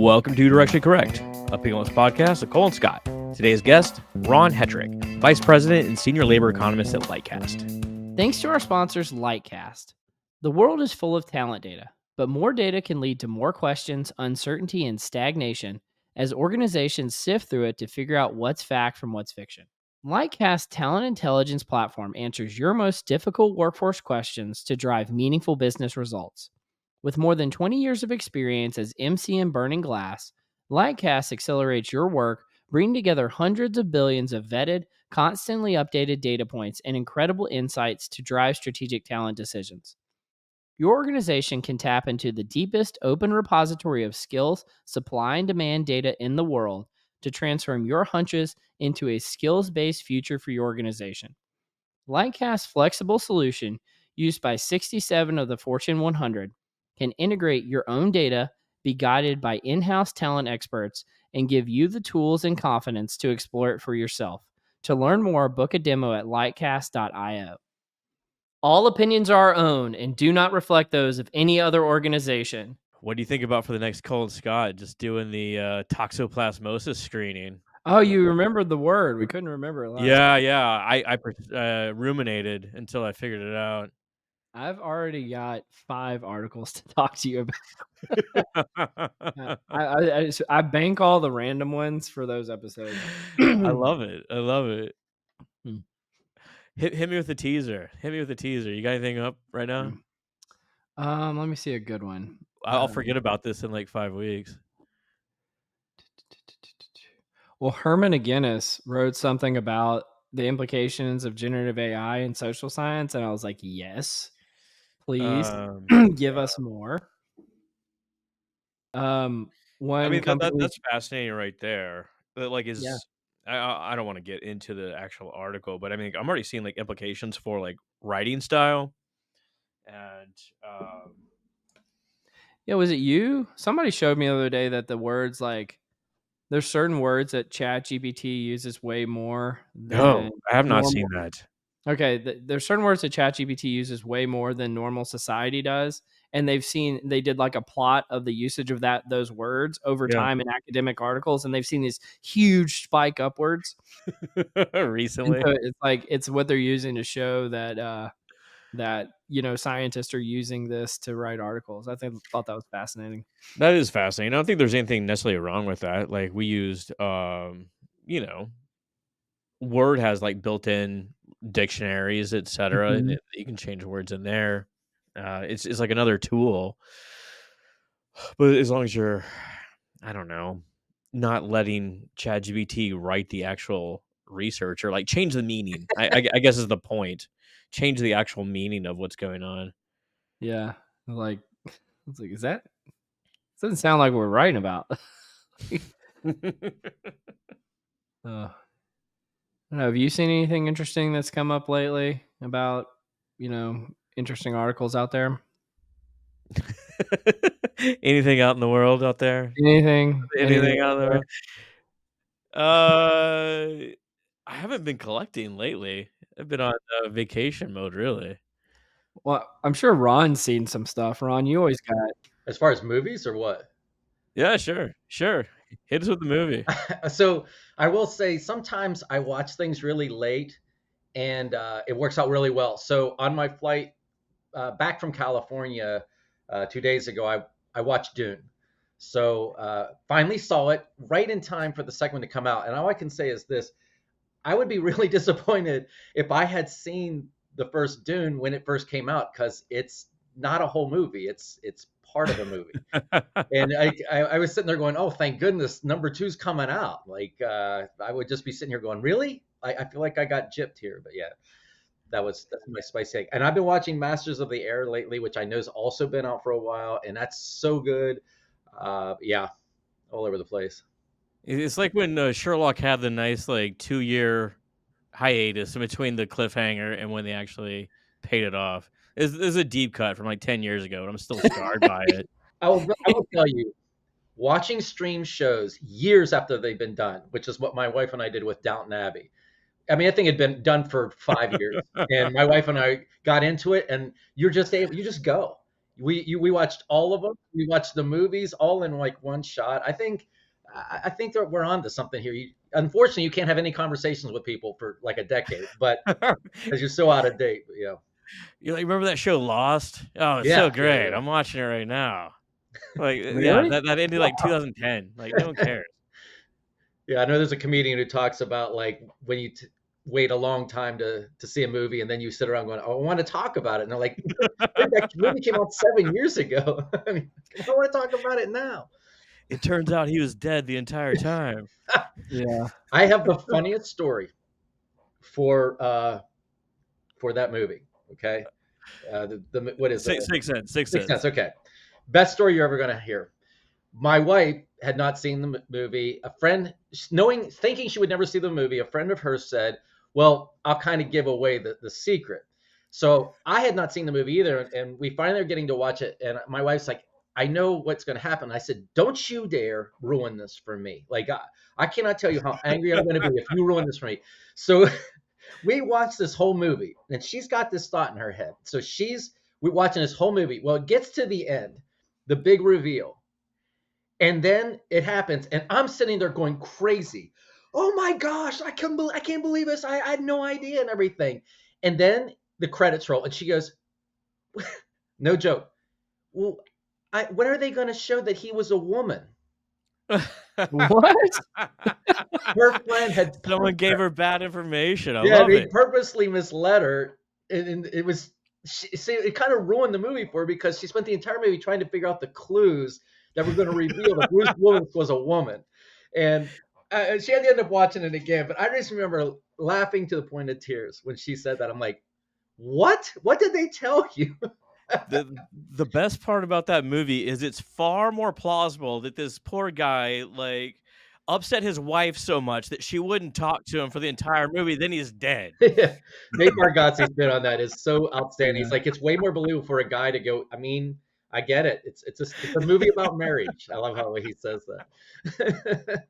Welcome to Directionally Correct, a Pingless podcast of Cole and Scott. Today's guest, Ron Hetrick, Vice President and Senior Labor Economist at Lightcast. Thanks to our sponsors, Lightcast. The world is full of talent data, but more data can lead to more questions, uncertainty, and stagnation as organizations sift through it to figure out what's fact from what's fiction. Lightcast talent intelligence platform answers your most difficult workforce questions to drive meaningful business results. With more than 20 years of experience as MC in burning glass, Lightcast accelerates your work, bringing together hundreds of billions of vetted, constantly updated data points and incredible insights to drive strategic talent decisions. Your organization can tap into the deepest open repository of skills, supply, and demand data in the world to transform your hunches into a skills-based future for your organization. Lightcast's flexible solution, used by 67 of the Fortune 100, can integrate your own data, be guided by in-house talent experts, and give you the tools and confidence to explore it for yourself. To learn more, book a demo at lightcast.io. All opinions are our own and do not reflect those of any other organization. What do you think about for the next Cole and Scott, just doing the toxoplasmosis screening? Oh, you remembered the word. We couldn't remember it last time. Yeah. I ruminated until I figured it out. I've already got 5 articles to talk to you about. I bank all the random ones for those episodes. I love it. Hit me with the teaser. You got anything up right now? Let me see a good one. I'll forget about this in like 5 weeks. Well, Herman Aguinis wrote something about the implications of generative AI in social science, and I was like, yes, please give us more. That's fascinating right there. I don't want to get into the actual article, but I mean, I'm already seeing like implications for like writing style. And was it you? Somebody showed me the other day that the words like there's certain words that ChatGPT uses way more than no, I have not normal. seen that. Okay, there's certain words that ChatGPT uses way more than normal society does, and they did like a plot of the usage of those words over time in academic articles, and they've seen this huge spike upwards recently. So it's like it's what they're using to show that scientists are using this to write articles. I thought that was fascinating. That is fascinating. I don't think there's anything necessarily wrong with that. Like we used, Word has like built-in dictionaries, etc. And you can change words in there. It's like another tool. But as long as you're, I don't know, not letting ChatGPT write the actual research or like change the meaning, I guess is the point. Change the actual meaning of what's going on. Yeah, like it's like this doesn't sound like what we're writing about. I don't know, have you seen anything interesting that's come up lately about, interesting articles out there? Anything out in the world out there? Anything out there? I haven't been collecting lately. I've been on vacation mode, really. Well, I'm sure Ron's seen some stuff. Ron, you always got. As far as movies or what? Yeah, sure. Hit us with the movie. So I will say sometimes I watch things really late and it works out really well. So on my flight back from California 2 days ago, I watched Dune. So finally saw it right in time for the second one to come out. And all I can say is this: I would be really disappointed if I had seen the first Dune when it first came out, because it's not a whole movie. It's part of a movie. And I was sitting there going, oh, thank goodness number 2's coming out. Like I would just be sitting here going, really? I feel like I got gypped here. But yeah, that's my spicy take. And I've been watching Masters of the Air lately, which I know has also been out for a while, and that's so good. Yeah, all over the place. It's like when Sherlock had the nice like 2-year hiatus in between the cliffhanger and when they actually paid it off. It's a deep cut from like 10 years ago, and I'm still scarred by it. I will tell you, watching stream shows years after they've been done, which is what my wife and I did with Downton Abbey. I mean, I think it had been done for 5 years, and my wife and I got into it, and you just go. We watched all of them. We watched the movies all in like one shot. I think that we're on to something here. Unfortunately, you can't have any conversations with people for like a decade, but because you're so out of date. Yeah, You like remember that show Lost? Oh, it's yeah, so yeah, great. yeah. I'm watching it right now. Like, yeah, Really? that ended like 2010. Like, no one cares. Yeah, I know there's a comedian who talks about like when you wait a long time to see a movie, and then you sit around going, "Oh, I want to talk about it," and they're like, "That movie came out 7 years ago. I mean, I want to talk about it now." It turns out he was dead the entire time. Yeah. I have the funniest story for for that movie. Okay, the what is it? Sixth Sense. Sixth Sixth Sense. Sense. Okay, best story you're ever gonna hear. My wife had not seen the movie. A friend, thinking she would never see the movie, a friend of hers said, "Well, I'll kind of give away the secret." So I had not seen the movie either, and we finally are getting to watch it. And my wife's like, "I know what's going to happen." I said, "Don't you dare ruin this for me! Like I cannot tell you how angry I'm going to be if you ruin this for me." So we watched this whole movie, and she's got this thought in her head. So we're watching this whole movie. Well, it gets to the end, the big reveal. And then it happens, and I'm sitting there going crazy. Oh my gosh, I can't believe this. I had no idea and everything. And then the credits roll, and she goes, no joke. Well, when are they going to show that he was a woman? What? Her friend had Someone gave her bad information. I Yeah, love they it. purposely misled her, and it was see, it kind of ruined the movie for her because she spent the entire movie trying to figure out the clues that were going to reveal that Bruce Willis was a woman, and she had to end up watching it again. But I just remember laughing to the point of tears when she said that. I'm like, "What? What did they tell you?" The best part about that movie is it's far more plausible that this poor guy like upset his wife so much that she wouldn't talk to him for the entire movie. Then he's dead. Nate Bargatze's bit on that is so outstanding. Yeah. He's like, it's way more believable for a guy to go. I mean, I get it. It's a movie about marriage. I love how he says that.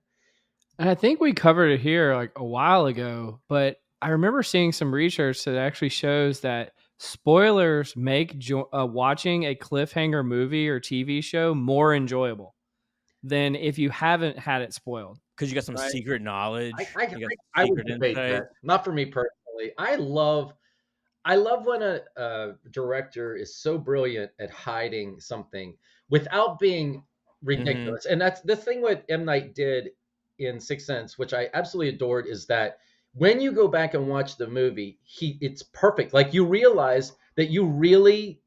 And I think we covered it here like a while ago, but I remember seeing some research that actually shows that spoilers make watching a cliffhanger movie or TV show more enjoyable than if you haven't had it spoiled. Because you got some Right. secret knowledge. I, You got I would secret debate insight. that. Not for me personally. I love when a director is so brilliant at hiding something without being Hmm. ridiculous. And that's the thing what M. Night did in Sixth Sense, which I absolutely adored, is that when you go back and watch the movie, it's perfect. Like you realize that you really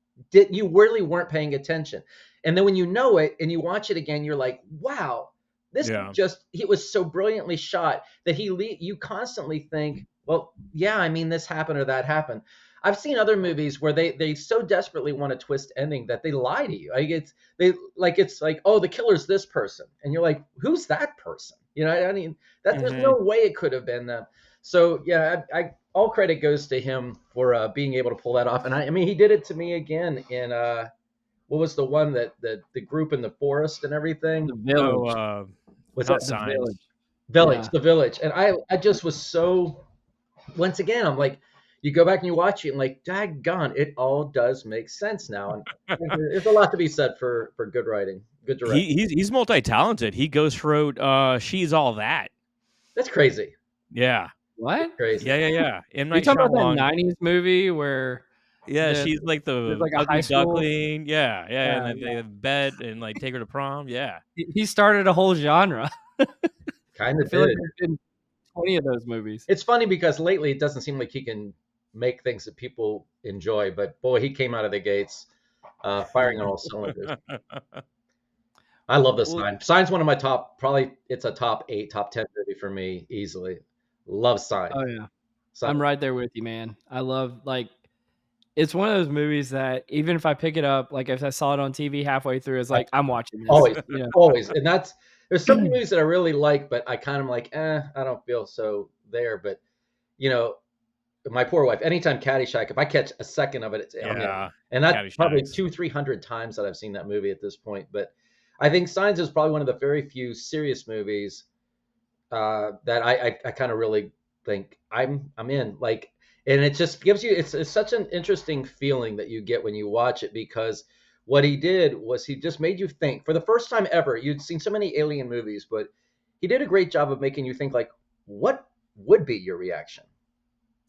weren't paying attention. And then when you know it and you watch it again, you're like, wow, this is Yeah. just it was so brilliantly shot that you constantly think, well, yeah, I mean, this happened or that happened. I've seen other movies where they so desperately want a twist ending that they lie to you. It's like, oh, the killer's this person, and you're like, who's that person? You know, I mean, that there's Hmm. no way it could have been them. So yeah, I all credit goes to him for being able to pull that off. And I mean, he did it to me again in what was the one that the group in the forest and everything The Oh, Village. was not that The signs. Village. Village, Yeah. the village, and I just was so once again, I'm like, you go back and you watch it, and like, daggone, it all does make sense now. And there's a lot to be said for good writing, good directing. He's multi-talented. He ghost wrote She's All That. That's crazy. Yeah. That's What? crazy. Yeah. M. Are you Night talking about that Shyamalan. 90s movie where Yeah, the she's like there's the like a high ugly school? duckling. Yeah, and Yeah, then they yeah. have bed and like take her to prom. Yeah. He started a whole genre. Kind I of feel like did. there's been 20 of those movies. It's funny because lately it doesn't seem like he can make things that people enjoy, but boy, he came out of the gates firing on all cylinders. I love this Well, sign. Sign's one of my top, probably it's a top 8, top 10 movie for me easily. Love Sign. oh yeah. Sign. I'm right there with you, man. I love like it's one of those movies that even if I pick it up, like if I saw it on TV halfway through, it's like I'm watching this. Always, You always. And there's so many know. movies that I really like, but I kind of like, I don't feel so there. But, you know, my poor wife, anytime Caddyshack, if I catch a second of it, I'm in. Yeah. And that's probably Caddyshack's. 200-300 times that I've seen that movie at this point. But I think Signs is probably one of the very few serious movies that I kind of really think I'm in. Like, and it just gives you it's such an interesting feeling that you get when you watch it because What he did was he just made you think for the first time ever. You'd seen so many alien movies, but he did a great job of making you think like, what would be your reaction?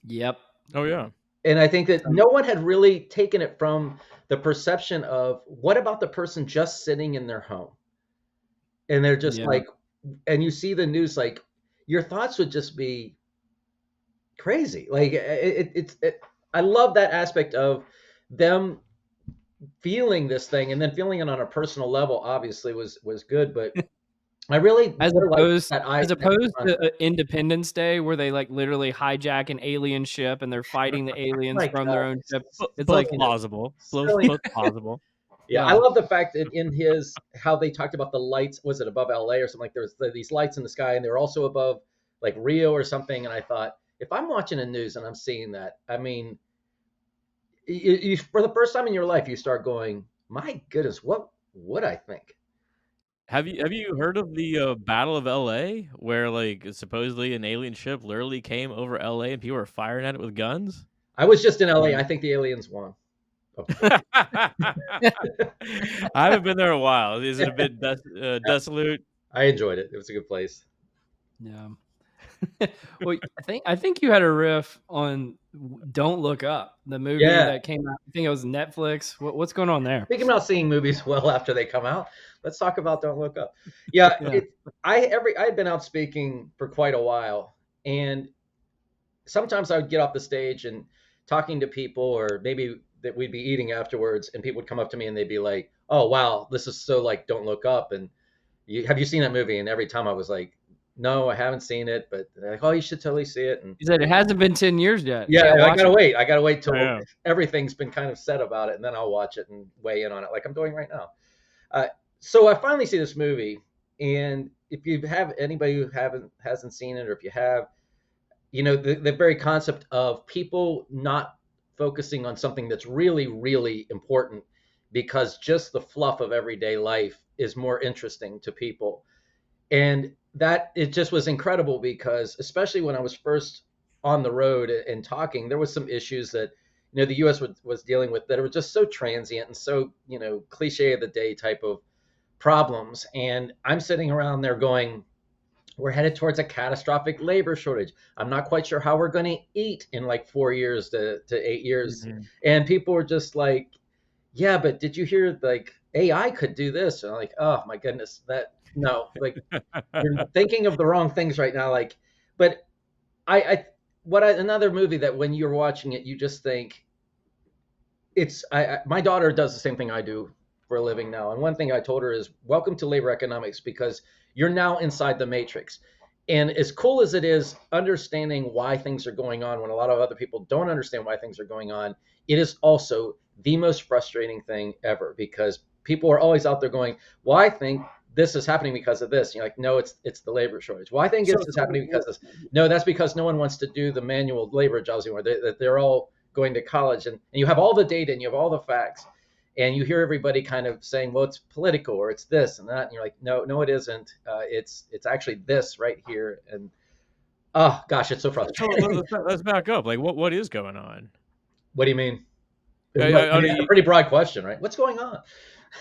Yep. Oh yeah. And I think that no one had really taken it from the perception of what about the person just sitting in their home and they're just Yeah. like, and you see the news, like your thoughts would just be crazy. Like I love that aspect of them feeling this thing and then feeling it on a personal level. Obviously, was good, but I really As more like opposed that. as That opposed to concept. Independence Day, where they like literally hijack an alien ship and they're fighting the aliens My from their God, own ship. It's Both like, plausible. Both silly. both plausible. Yeah, I yeah, love the fact that in his how they talked about the lights. Was it above LA or something? Like there's these lights in the sky, and they're also above like Rio or something. And I thought, if I'm watching the news and I'm seeing that, I mean, for the first time in your life, you start going, "My goodness, what would I think?" Have you heard of the Battle of LA where like supposedly an alien ship literally came over LA and people were firing at it with guns? I was just in LA. yeah. I think the aliens won. Of course. I haven't been there in a while. Is it a bit desolate? I enjoyed it. It was a good place. Yeah. Well, I think you had a riff on Don't Look Up, the movie Yeah. that came out. I think it was Netflix. What's going on there? Speaking about seeing movies well after they come out, let's talk about Don't Look Up. Yeah, Yeah. I had been out speaking for quite a while, and sometimes I would get off the stage and talking to people, or maybe that we'd be eating afterwards, and people would come up to me and they'd be like, "Oh wow, this is so like Don't Look Up," and have you seen that movie? And every time I was like, "No, I haven't seen it," but they're like, "Oh, you should totally see it." And He said it hasn't been 10 years yet. yeah, Can't I watch gotta it. wait. I gotta wait till Yeah. everything's been kind of said about it, and then I'll watch it and weigh in on it, like I'm doing right now. Uh, so I finally see this movie, and if you have anybody who hasn't seen it, or if you have, the very concept of people not focusing on something that's really, really important because just the fluff of everyday life is more interesting to people. And that it just was incredible because especially when I was first on the road and talking, there was some issues that the U.S. was dealing with that were just so transient and so cliche of the day type of problems. And I'm sitting around there going, we're headed towards a catastrophic labor shortage. I'm not quite sure how we're going to eat in like 4 years to 8 years. Mhm. And people were just like, yeah, but did you hear like AI could do this? And I'm like, oh my goodness, that no, like you're thinking of the wrong things right now. Like, but another movie that when you're watching it, you just think my daughter does the same thing I do for a living now. And one thing I told her is welcome to labor economics because you're now inside the matrix. And as cool as it is understanding why things are going on when a lot of other people don't understand why things are going on, it is also the most frustrating thing ever because people are always out there going, well, I think this is happening because of this. And you're like, no, it's the labor shortage. Well, I think So, this is happening because of this. No, that's because no one wants to do the manual labor jobs anymore. They're all going to college, and you have all the data and you have all the facts, and you hear everybody kind of saying, well, it's political or it's this and that, and you're like, no, it isn't. It's actually this right here. And oh gosh, it's so So frustrating. let's back up. Like, what is going on? What do you mean? I That's a mean, pretty broad question, right? What's going on?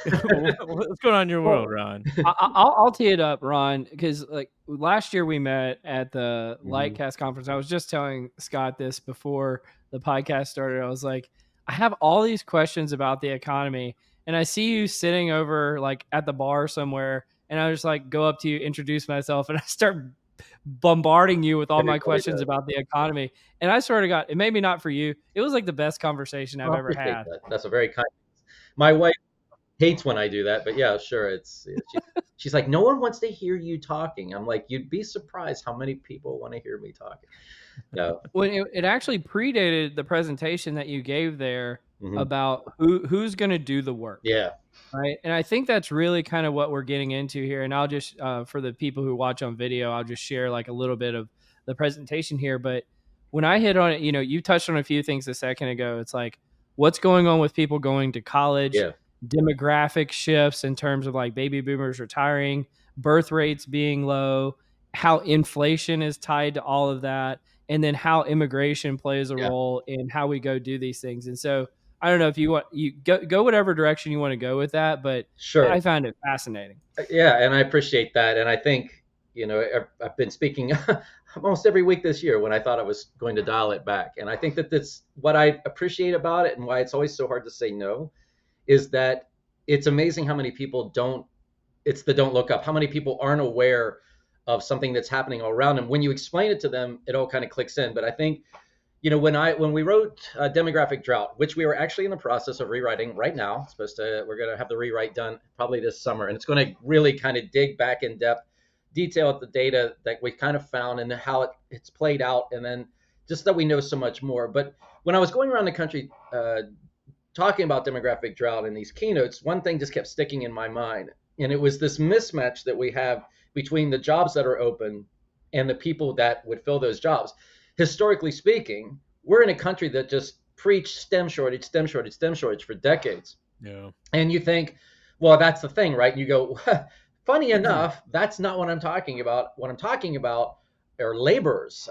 what's going on in your well, world, Ron? I'll tee it up, Ron, because like last year we met at the Mhm. Lightcast conference. I was just telling Scott this before the podcast started. I was like, I have all these questions about the economy, and I see you sitting over like at the bar somewhere, and I just like go up to you, introduce myself, and I start bombarding you with all It my really questions does. about the economy. And I swear to God, it maybe not for you. It was like the best conversation Oh, I've I ever appreciate had. that. That's a very kind. My wife hates when I do that, but yeah, sure. She's like, no one wants to hear you talking. I'm like, you'd be surprised how many people want to hear me talking. No. When it actually predated the presentation that you gave there Mhm. about who's going to do the work, Yeah. right? And I think that's really kind of what we're getting into here. And I'll just for the people who watch on video, I'll just share like a little bit of the presentation here. But when I hit on it, you touched on a few things a second ago. It's like what's going on with people going to college, Yeah. demographic shifts in terms of like baby boomers retiring, birth rates being low, how inflation is tied to all of that, and then how immigration plays a Yeah. role in how we go do these things. And so I don't know if you go whatever direction you want to go with that, but I Sure. found it fascinating. Yeah, and I appreciate that. And I think, I've been speaking almost every week this year when I thought I was going to dial it back. And I think that that's what I appreciate about it and why it's always so hard to say no is that it's amazing how many people it's the don't look up, how many people aren't aware of something that's happening all around them. When you explain it to them, it all kind of clicks in. But I think when we wrote Demographic Drought, which we were actually in the process of rewriting right now, we're going to have the rewrite done probably this summer, and it's going to really kind of dig back in depth, detail out the data that we kind of found and how it's played out, and then just that we know so much more. But when I was going around the country talking about demographic drought in these keynotes, one thing just kept sticking in my mind, and it was this mismatch that we have between the jobs that are open and the people that would fill those jobs. Historically speaking, we're in a country that just preached STEM shortage, STEM shortage, STEM shortage for decades. Yeah. And you think, well, that's the thing, right? And you go, funny enough, that's not what I'm talking about. What I'm talking about are laborers,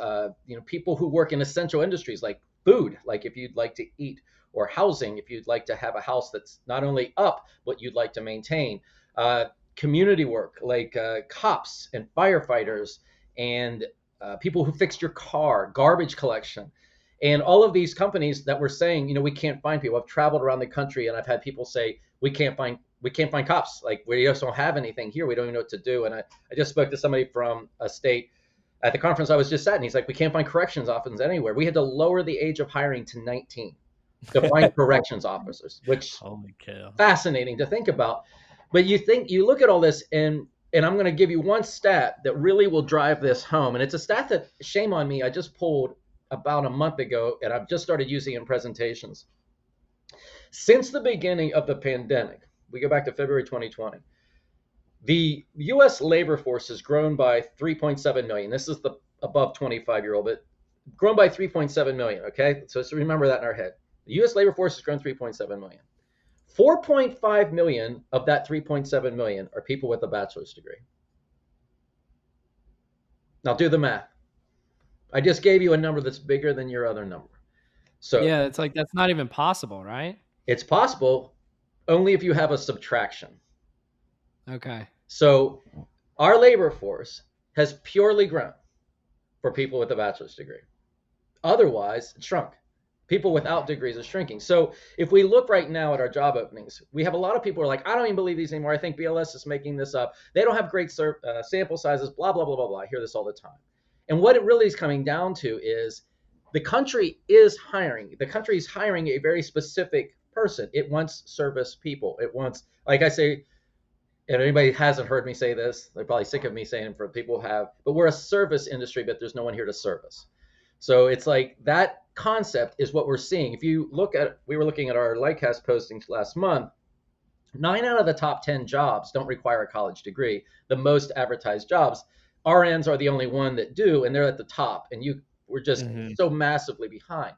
people who work in essential industries like food, like if you'd like to eat, or housing, if you'd like to have a house that's not only up, but you'd like to maintain. Community work, like cops and firefighters and people who fixed your car, garbage collection. And all of these companies that were saying, we can't find people. I've traveled around the country and I've had people say, we can't find cops. Like we just don't have anything here. We don't even know what to do. And I just spoke to somebody from a state at the conference I was just at, and he's like, we can't find corrections officers anywhere. We had to lower the age of hiring to 19 to find corrections officers, which Holy cow. fascinating to think about. But you look at all this, and I'm going to give you one stat that really will drive this home. And it's a stat that, shame on me, I just pulled about a month ago, and I've just started using it in presentations. Since the beginning of the pandemic, we go back to February 2020, the U.S. labor force has grown by 3.7 million. This is the above 25-year-old, but grown by 3.7 million, okay? So remember that in our head. The U.S. labor force has grown 3.7 million. 4.5 million of that 3.7 million are people with a bachelor's degree. Now do the math. I just gave you a number that's bigger than your other number. So Yeah, it's like that's not even possible, right? it's possible only if you have a subtraction. Okay. So our labor force has purely grown for people with a bachelor's degree. Otherwise, it shrunk. People without degrees are shrinking. So if we look right now at our job openings, we have a lot of people who are like, I don't even believe these anymore. I think BLS is making this up. They don't have great sample sizes, blah, blah, blah, blah, blah. I hear this all the time. And what it really is coming down to is the country is hiring. The country is hiring a very specific person. It wants service people. It wants, like I say, and anybody hasn't heard me say this, they're probably sick of me saying it, for people who have, but we're a service industry, but there's no one here to service. So it's like that concept is what we're seeing. If you look at, we were looking at our Lightcast postings last month, 9 out of the top 10 jobs don't require a college degree. The most advertised jobs, RNs are the only one that do, and they're at the top. And we're just so massively behind.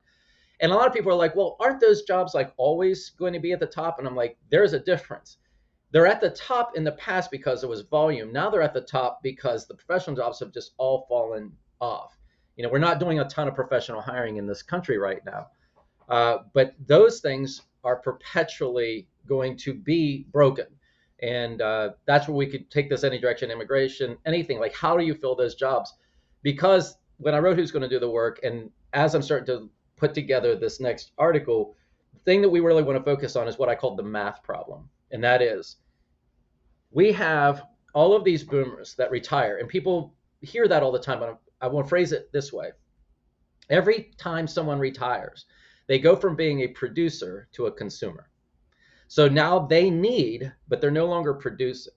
And a lot of people are like, well, aren't those jobs like always going to be at the top? And I'm like, there's a difference. They're at the top in the past because it was volume. Now they're at the top because the professional jobs have just all fallen off. We're not doing a ton of professional hiring in this country right now. But those things are perpetually going to be broken. And that's where we could take this any direction, immigration, anything. Like, how do you fill those jobs? Because when I wrote Who's Going to Do the Work, and as I'm starting to put together this next article, the thing that we really want to focus on is what I call the math problem. And that is, we have all of these boomers that retire, and people hear that all the time, but I want to phrase it this way. Every time someone retires, they go from being a producer to a consumer. So now they need, but they're no longer producing.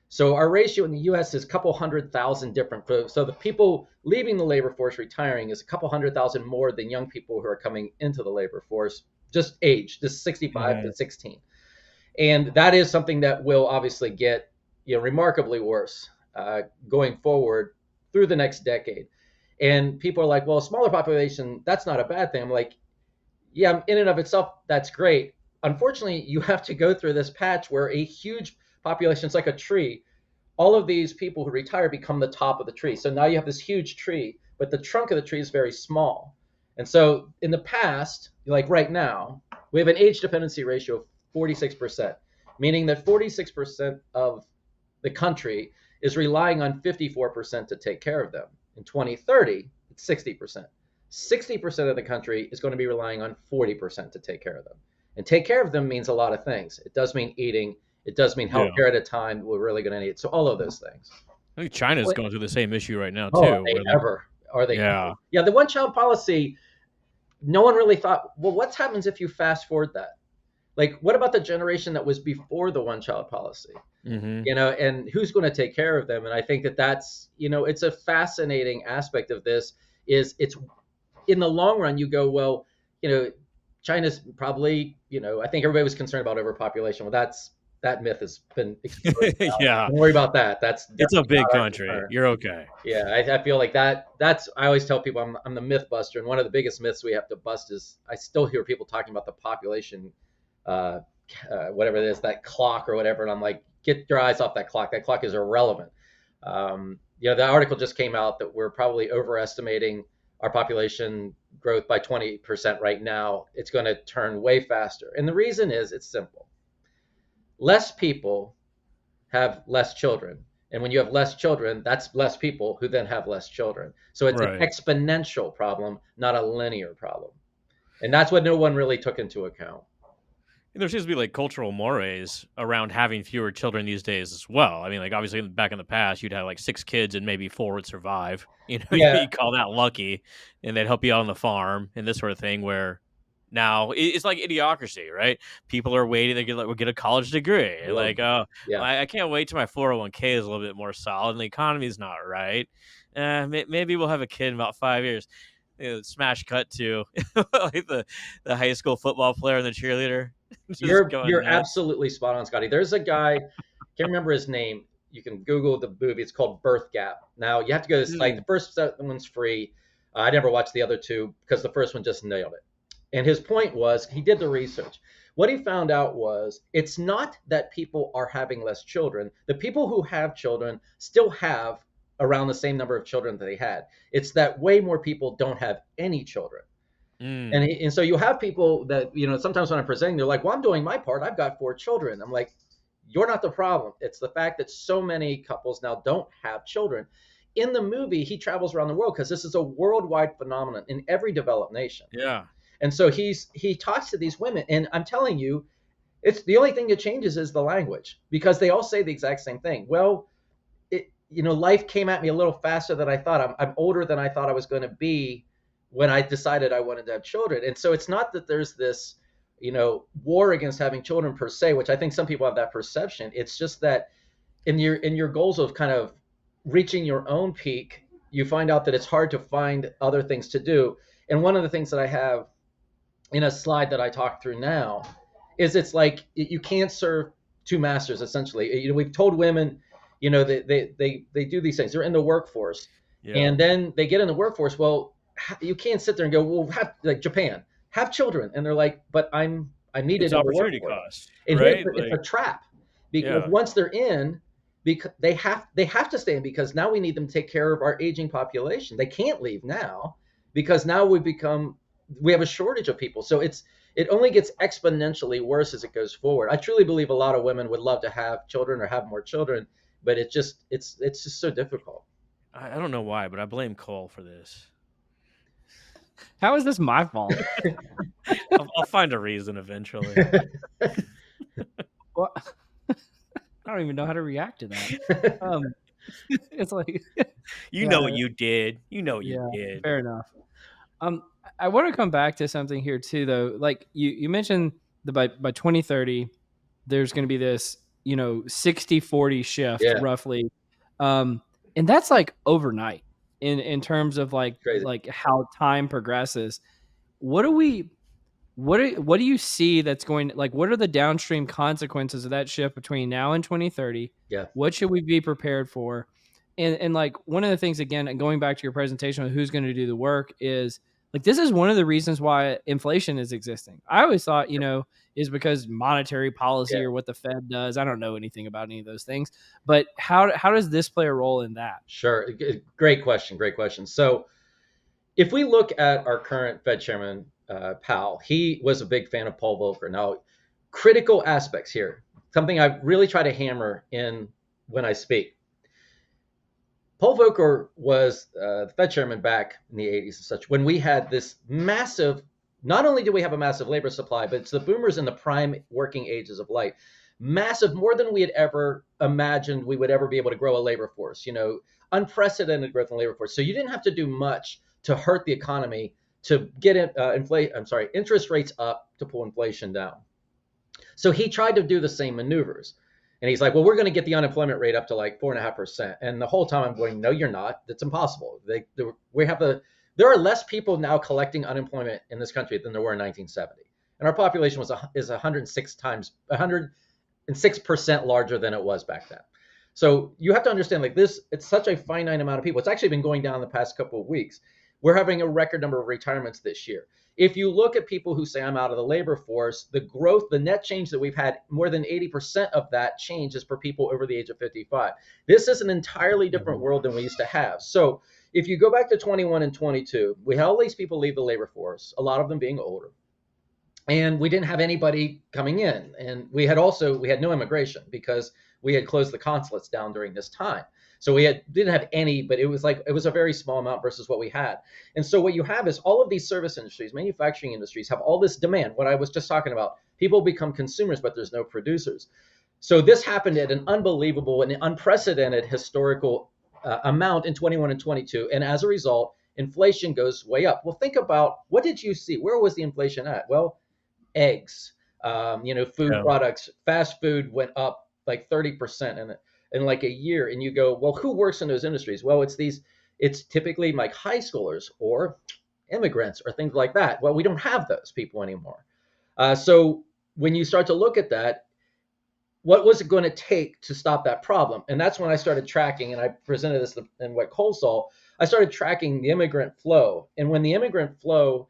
So our ratio in the US is a couple 100,000 different. So the people leaving the labor force retiring is a couple 100,000 more than young people who are coming into the labor force, just age, just 65 to 16. And that is something that will obviously get remarkably worse going forward through the next decade. And people are like, well, a smaller population, that's not a bad thing. I'm like, yeah, in and of itself, that's great. Unfortunately, you have to go through this patch where a huge population, it's like a tree. All of these people who retire become the top of the tree. So now you have this huge tree, but the trunk of the tree is very small. And so in the past, like right now, We have an age dependency ratio of 46%, meaning that 46% of the country is relying on 54% to take care of them. In 2030, it's 60%. 60% of the country is going to be relying on 40% to take care of them. And take care of them means a lot of things. It does mean eating. It does mean Yeah. healthcare at a time we're really going to need. So all of those things. I think China's going through the same issue right now Oh, are too, they where they ever? Are they yeah. ever? Yeah, the one child policy, no one really thought, well, what happens if you fast forward that? Like, what about the generation that was before the one child policy? Mhm. And who's going to take care of them? And I think that that's, it's a fascinating aspect of this is it's in the long run, you go, well, China's probably, I think everybody was concerned about overpopulation. Well, that myth has been exploded now. Yeah. Don't worry about that. That's It's a definitely big not our country. concern. You're okay. Yeah, I feel like that's I always tell people I'm the myth buster, and one of the biggest myths we have to bust is I still hear people talking about the population, uh, whatever it is, that clock or whatever, and I'm like, get your eyes off that clock. That clock is irrelevant. The article just came out that we're probably overestimating our population growth by 20% right now. It's going to turn way faster, and the reason is it's simple. Less people have less children. And when you have less children, that's less people who then have less children. So it's an Right. exponential problem, not a linear problem. And that's what no one really took into account. And there seems to be like cultural mores around having fewer children these days as well. I mean, like obviously back in the past, you'd have like 6 kids and maybe 4 would survive. Yeah, You call that lucky, and they'd help you out on the farm and this sort of thing. Where now it's like idiocracy, right? People are waiting to get a college degree. I And love like, that. oh, Yeah. I can't wait till my 401k is a little bit more solid and the economy's not right. Maybe we'll have a kid in about 5 years. Smash cut to like the high school football player and the cheerleader just going You're nuts. absolutely spot on, Scotty. There's a guy, can't remember his name. You can Google the movie. It's called Birth Gap. Now you have to go to the site. The Mm, first one's free. I never watched the other two because the first one just nailed it. And his point was he did the research. What he found out was it's not that people are having less children. The people who have children still have around the same number of children that they had. It's that way more people don't have any children. And, mm. and so you have people that, sometimes when I'm presenting, they're like, well, I'm doing my part. I've got 4 children. I'm like, you're not the problem. It's the fact that so many couples now don't have children. In the movie, he travels around the world because this is a worldwide phenomenon in every developed nation. Yeah. And so he talks to these women, and I'm telling you, it's the only thing that changes is the language because they all say the exact same thing. Well, life came at me a little faster than I thought. I'm older than I thought I was going to be when I decided I wanted to have children. And so it's not that there's this, war against having children per se, which I think some people have that perception. It's just that in your goals of kind of reaching your own peak, you find out that it's hard to find other things to do. And one of the things that I have in a slide that I talk through now is it's like you can't serve two masters essentially. We've told women, they do these things. They're in the workforce, Yeah. and then they get in the workforce. Well, you can't sit there and go, well, like Japan, have children, and they're like, but I'm It's needed in the opportunity workforce. cost, And here's right? it's Like, a trap because yeah. once they're in, because they have to stay in because now we need them to take care of our aging population. They can't leave now because now we have a shortage of people. So it only gets exponentially worse as it goes forward. I truly believe a lot of women would love to have children or have more children, but it's just so difficult. I don't know why, but I blame Cole for this. How is this my fault? I'll find a reason eventually. Well, I don't even know how to react to that. It's like, You know yeah, what you did. You know what you yeah, did. fair enough. Um, I want to come back to something here too, though. Like you mentioned that by 2030, there's going to be this, 60-40 shift Yeah, roughly. And that's like overnight in terms of like crazy. how time progresses. What do we what do you see that's going like what are the downstream consequences of that shift between now and 2030? Yeah, What should we be prepared for? And like one of the things again, and going back to your presentation of who's going to do the work is like this is one of the reasons why inflation is existing. I always thought, is because monetary policy yeah, or what the Fed does. I don't know anything about any of those things. But how does this play a role in that? sure. Great question. Great question. So if we look at our current Fed chairman, pal, he was a big fan of Paul Volcker. Now, critical aspects here, something I really try to hammer in when I speak. Paul Volcker was the Fed chairman back in the 80s and such, when we had this massive, not only do we have a massive labor supply, but it's the boomers in the prime working ages of life. Massive, more than we had ever imagined we would ever be able to grow a labor force, unprecedented growth in labor force. So you didn't have to do much to hurt the economy to get interest rates up to pull inflation down. So he tried to do the same maneuvers. And he's like, well, we're going to get the unemployment rate up to like 4.5%. And the whole time I'm going, no, you're not. That's impossible. There are less people now collecting unemployment in this country than there were in 1970. And our population is 106% larger than it was back then. So you have to understand, like this, it's such a finite amount of people. It's actually been going down the past couple of weeks. We're having a record number of retirements this year. If you look at people who say I'm out of the labor force, the growth, the net change that we've had, more than 80% of that change is for people over the age of 55. This is an entirely different world than we used to have. So if you go back to 21 and 22, we had all these people leave the labor force, a lot of them being older. And we didn't have anybody coming in. And we had no immigration because we had closed the consulates down during this time. So didn't have any, but it was a very small amount versus what we had. And so what you have is all of these service industries, manufacturing industries have all this demand. What I was just talking about, people become consumers, but there's no producers. So this happened at an unbelievable and unprecedented historical amount in 21 and 22. And as a result, inflation goes way up. Well, think about, what did you see? Where was the inflation at? Well, eggs, food products, fast food went up like 30% in like a year. And you go, well, who works in those industries? Well, it's typically like high schoolers or immigrants or things like that. Well, we don't have those people anymore. So when you start to look at that, what was it going to take to stop that problem? And that's when I started tracking, and I presented this in what Cole saw. I started tracking the immigrant flow. And when the immigrant flow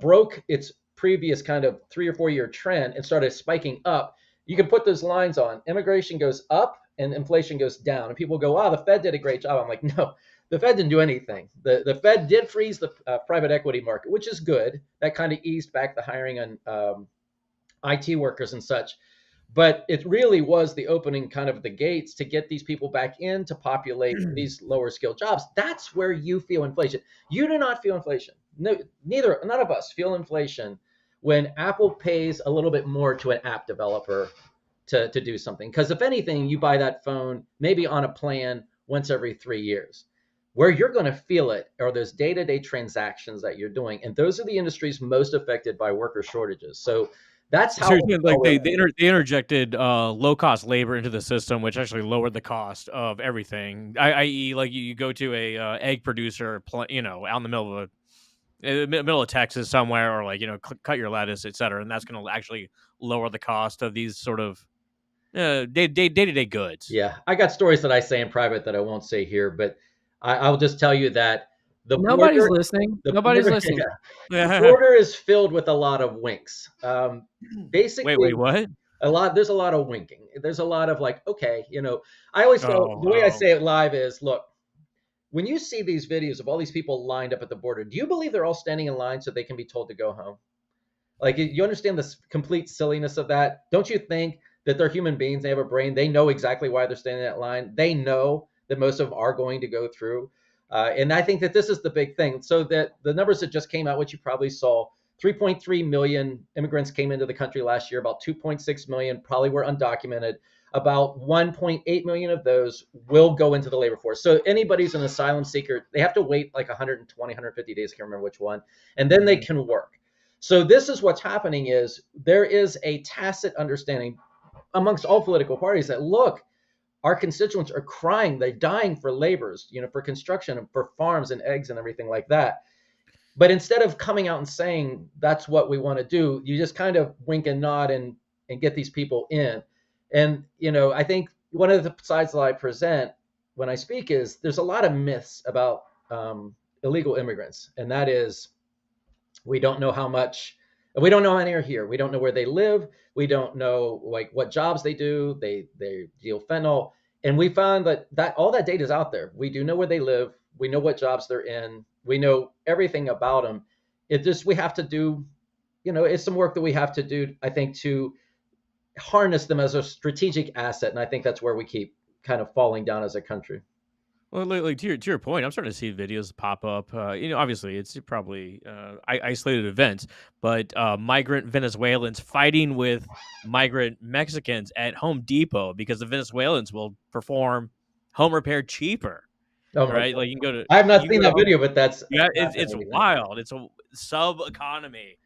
broke its previous kind of 3 or 4 year trend and started spiking up, you can put those lines on. Immigration goes up and inflation goes down. And people go, wow, the Fed did a great job. I'm like, no, the Fed didn't do anything. The Fed did freeze the private equity market, which is good. That kind of eased back the hiring on IT workers and such. But it really was the opening kind of the gates to get these people back in to populate these lower skilled jobs. That's where you feel inflation. You do not feel inflation. No, none of us feel inflation when Apple pays a little bit more to an app developer to do something. Because if anything, you buy that phone maybe on a plan once every 3 years. Where you're going to feel it are those day-to-day transactions that you're doing. And those are the industries most affected by worker shortages. So that's how they interjected low cost labor into the system, which actually lowered the cost of everything. I.e., like you go to a egg producer, out in the middle of Texas somewhere, or cut your lettuce, etc., and that's going to actually lower the cost of these sort of day-to-day goods. Yeah, I got stories that I say in private that I won't say here, but I'll just tell you that Nobody's listening. The border is filled with a lot of winks. Basically, wait, what? There's a lot of winking. There's a lot of like, okay, I always tell, the way I say it live is, look, when you see these videos of all these people lined up at the border, do you believe they're all standing in line so they can be told to go home? Like, you understand the complete silliness of that? Don't you think that they're human beings? They have a brain. They know exactly why they're standing in that line. They know that most of them are going to go through. And I think that this is the big thing. So that the numbers that just came out, which you probably saw, 3.3 million immigrants came into the country last year. About 2.6 million probably were undocumented. About 1.8 million of those will go into the labor force. So anybody who's an asylum seeker, they have to wait like 120, 150 days, I can't remember which one, and then they can work. So this is what's happening is there is a tacit understanding amongst all political parties that, look, our constituents are crying. They're dying for laborers, for construction and for farms and eggs and everything like that. But instead of coming out and saying that's what we want to do, you just kind of wink and nod and get these people in. And, I think one of the sides that I present when I speak is there's a lot of myths about illegal immigrants. And that is, we don't know how many are here. We don't know where they live. We don't know like what jobs they do. They deal fentanyl. And we found that all that data is out there. We do know where they live. We know what jobs they're in. We know everything about them. it just, we have to do, it's some work that we have to do, I think, to harness them as a strategic asset. And I think that's where we keep kind of falling down as a country. Well, like to your point, I'm starting to see videos pop up. Obviously, it's probably isolated events, but migrant Venezuelans fighting with migrant Mexicans at Home Depot because the Venezuelans will perform home repair cheaper, Oh my right? God. Like I have not you can seen go to that Home. video, but that's Yeah, it's fascinating. wild. It's a sub economy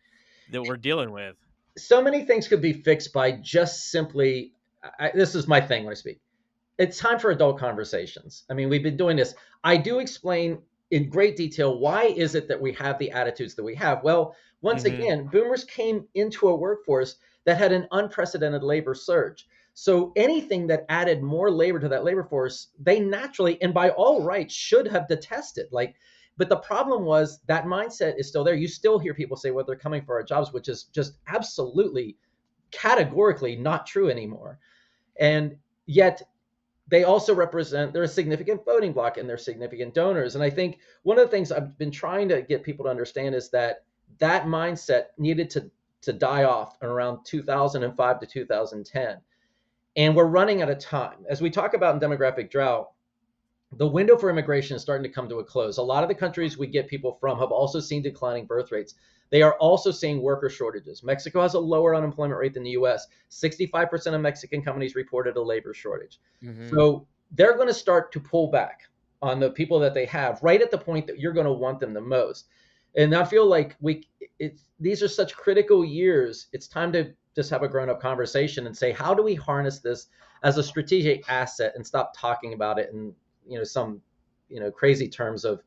that we're dealing with. So many things could be fixed by just simply, this is my thing when I speak. It's time for adult conversations. I mean, we've been doing this. I do explain in great detail why is it that we have the attitudes that we have. Well, once Hmm. again, boomers came into a workforce that had an unprecedented labor surge. So anything that added more labor to that labor force, they naturally and by all rights should have detested. Like, but the problem was that mindset is still there. You still hear people say, well, they're coming for our jobs, which is just absolutely categorically not true anymore. And yet they also represent, they're a significant voting bloc and they're significant donors. And I think one of the things I've been trying to get people to understand is that that mindset needed to die off around 2005 to 2010. And we're running out of time. As we talk about in demographic drought, the window for immigration is starting to come to a close. A lot of the countries we get people from have also seen declining birth rates. They are also seeing worker shortages. Mexico has a lower unemployment rate than the US. 65% of Mexican companies reported a labor shortage. Hmm. So they're going to start to pull back on the people that they have right at the point that you're going to want them the most. And I feel like these are such critical years. It's time to just have a grown up conversation and say, how do we harness this as a strategic asset and stop talking about it in some crazy terms of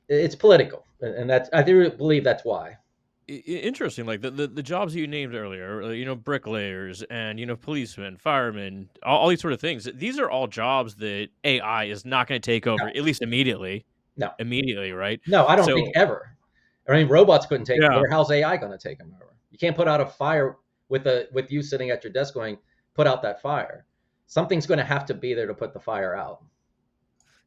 it's political, and that's, I do believe that's why. Interesting, like the jobs that you named earlier, bricklayers and policemen, firemen, all these sort of things. These are all jobs that AI is not going to take over, No, at least immediately. no, Immediately, right? no, I don't think So ever. I mean, robots couldn't take them yeah, over. How's AI going to take them over? You can't put out a fire with you sitting at your desk going, put out that fire. Something's going to have to be there to put the fire out.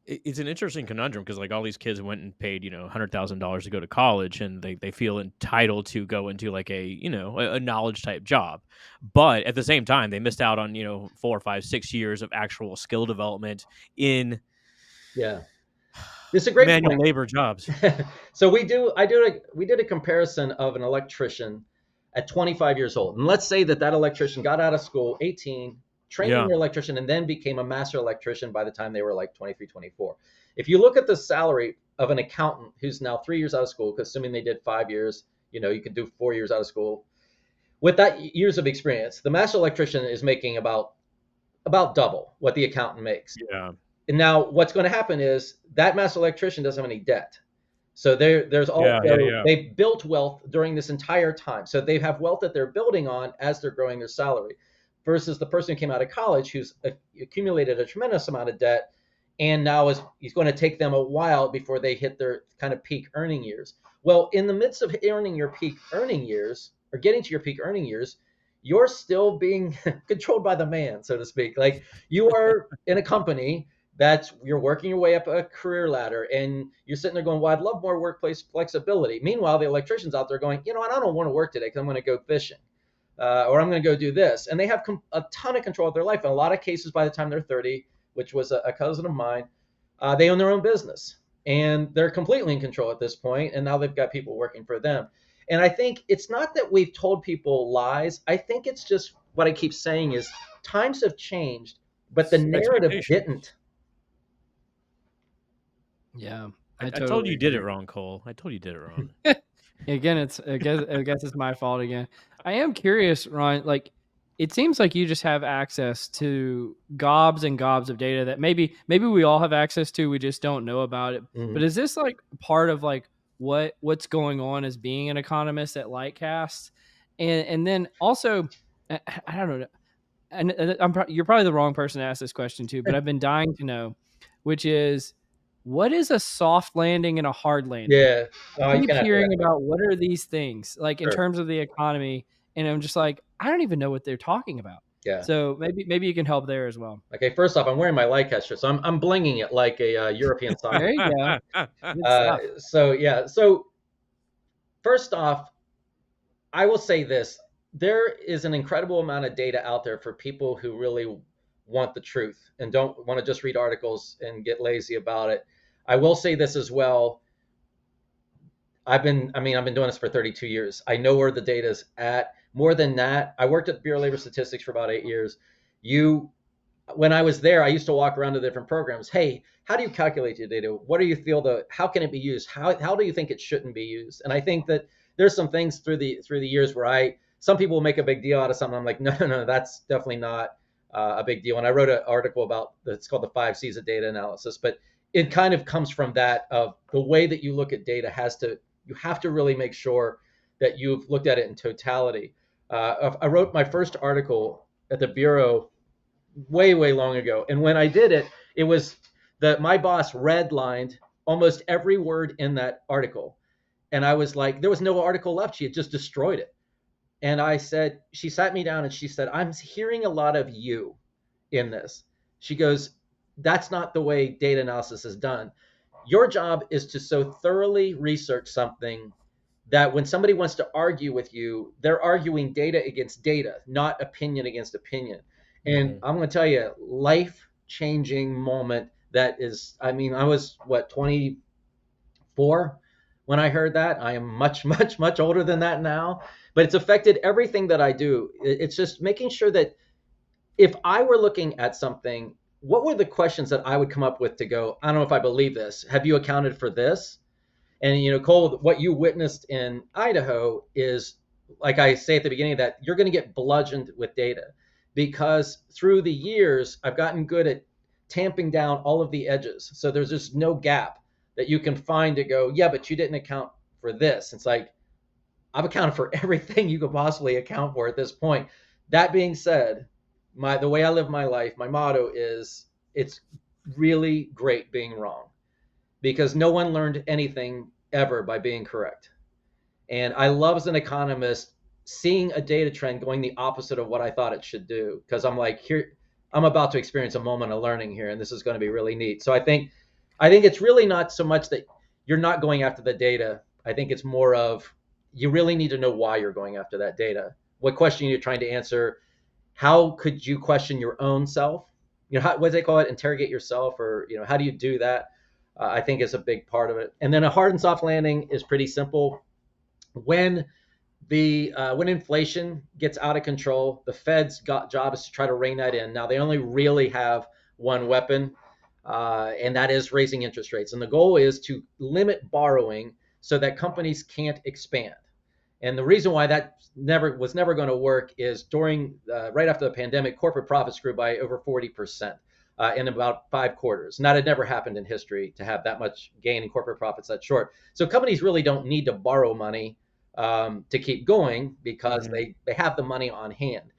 it's an interesting conundrum because like all these kids went and paid $100,000 to go to college, and they feel entitled to go into like a knowledge type job, but at the same time they missed out on 4, 5, 6 years of actual skill development in Yeah, this is a great manual point. labor jobs. So we did a comparison of an electrician at 25 years old, and let's say that electrician got out of school 18, trained in Yeah. their electrician, and then became a master electrician by the time they were like 23, 24. If you look at the salary of an accountant who's now 3 years out of school, because assuming they did 5 years, you could do 4 years out of school with that years of experience, the master electrician is making about double what the accountant makes. Yeah. And now what's going to happen is that master electrician doesn't have any debt. So there's Yeah, yeah, also, yeah. they built wealth during this entire time. So they have wealth that they're building on as they're growing their salary, versus the person who came out of college who's accumulated a tremendous amount of debt, and now he's going to take them a while before they hit their kind of peak earning years. Well, in the midst of earning your peak earning years or getting to your peak earning years, you're still being controlled by the man, so to speak. Like, you are in a company that's, you're working your way up a career ladder, and you're sitting there going, well, I'd love more workplace flexibility. Meanwhile, the electrician's out there going, I don't want to work today because I'm going to go fishing, or I'm going to go do this. And they have a ton of control of their life. In a lot of cases, by the time they're 30, which was a cousin of mine, they own their own business and they're completely in control at this point. And now they've got people working for them. And I think it's not that we've told people lies. I think it's just what I keep saying is times have changed, but the narrative Expectations. didn't. Yeah, I I I told you totally you did it agree. wrong, Cole. I told you did it wrong. Again, I guess it's my fault again. I am curious, Ron. Like, it seems like you just have access to gobs and gobs of data that maybe we all have access to. We just don't know about it. But Mhm. is this like part of like what's going on as being an economist at Lightcast? And then also, I don't know. And you're probably the wrong person to ask this question to, but I've been dying to know, which is, what is a soft landing and a hard landing? Yeah. I No, you keep can answer hearing that. about what are these things like in Sure. terms of the economy, and I'm just like, I don't even know what they're talking about. Yeah. So maybe you can help there as well. Okay. First off, I'm wearing my light catcher, so I'm blinging it like a European soccer. There you go. Good Uh, stuff. so yeah. So First off, I will say this: there is an incredible amount of data out there for people who really want the truth and don't want to just read articles and get lazy about it. I will say this as well. I've been doing this for 32 years. I know where the data is at. More than that, I worked at the Bureau of Labor Statistics for about 8 years. You When I was there, I used to walk around to different programs. Hey, how do you calculate your data? What do you feel how can it be used? How do you think it shouldn't be used? And I think that there's some things through the years where some people make a big deal out of something. I'm like, no, no, no, that's definitely not a big deal. And I wrote an article about it's called the 5 C's of data analysis, but it kind of comes from that of the way that you look at data you have to really make sure that you've looked at it in totality. I wrote my first article at the Bureau way long ago, and when I did it, it was my boss redlined almost every word in that article, and I was like, there was no article left. She had just destroyed it. And she sat me down and she said, I'm hearing a lot of you in this. She goes, that's not the way data analysis is done. Your job is to so thoroughly research something that when somebody wants to argue with you, they're arguing data against data, not opinion against opinion. And Mhm. I'm going to tell you, life changing moment that is, I was what, 24 when I heard that. I am much older than that now, but it's affected everything that I do. It's just making sure that if I were looking at something, what were the questions that I would come up with to go, I don't know if I believe this. Have you accounted for this? And Cole, what you witnessed in Idaho is, like I say at the beginning of that, you're going to get bludgeoned with data because through the years, I've gotten good at tamping down all of the edges. So there's just no gap that you can find to go, yeah, but you didn't account for this. It's like, I've accounted for everything you could possibly account for at this point. That being said, the way I live my life, my motto is it's really great being wrong because no one learned anything ever by being correct. And I love as an economist seeing a data trend going the opposite of what I thought it should do because I'm like, here, I'm about to experience a moment of learning here, and this is going to be really neat. So I think it's really not so much that you're not going after the data. I think it's more of you really need to know why you're going after that data. What question you're trying to answer? How could you question your own self? What do they call it? Interrogate yourself, or how do you do that? I think is a big part of it. And then a hard and soft landing is pretty simple. When when inflation gets out of control, the Fed's job is to try to rein that in. Now they only really have one weapon, and that is raising interest rates. And the goal is to limit borrowing so that companies can't expand. And the reason why that was never going to work is during right after the pandemic, corporate profits grew by over 40% in about 5 quarters. And that had never happened in history to have that much gain in corporate profits that short. So companies really don't need to borrow money to keep going because Mhm. they have the money on hand.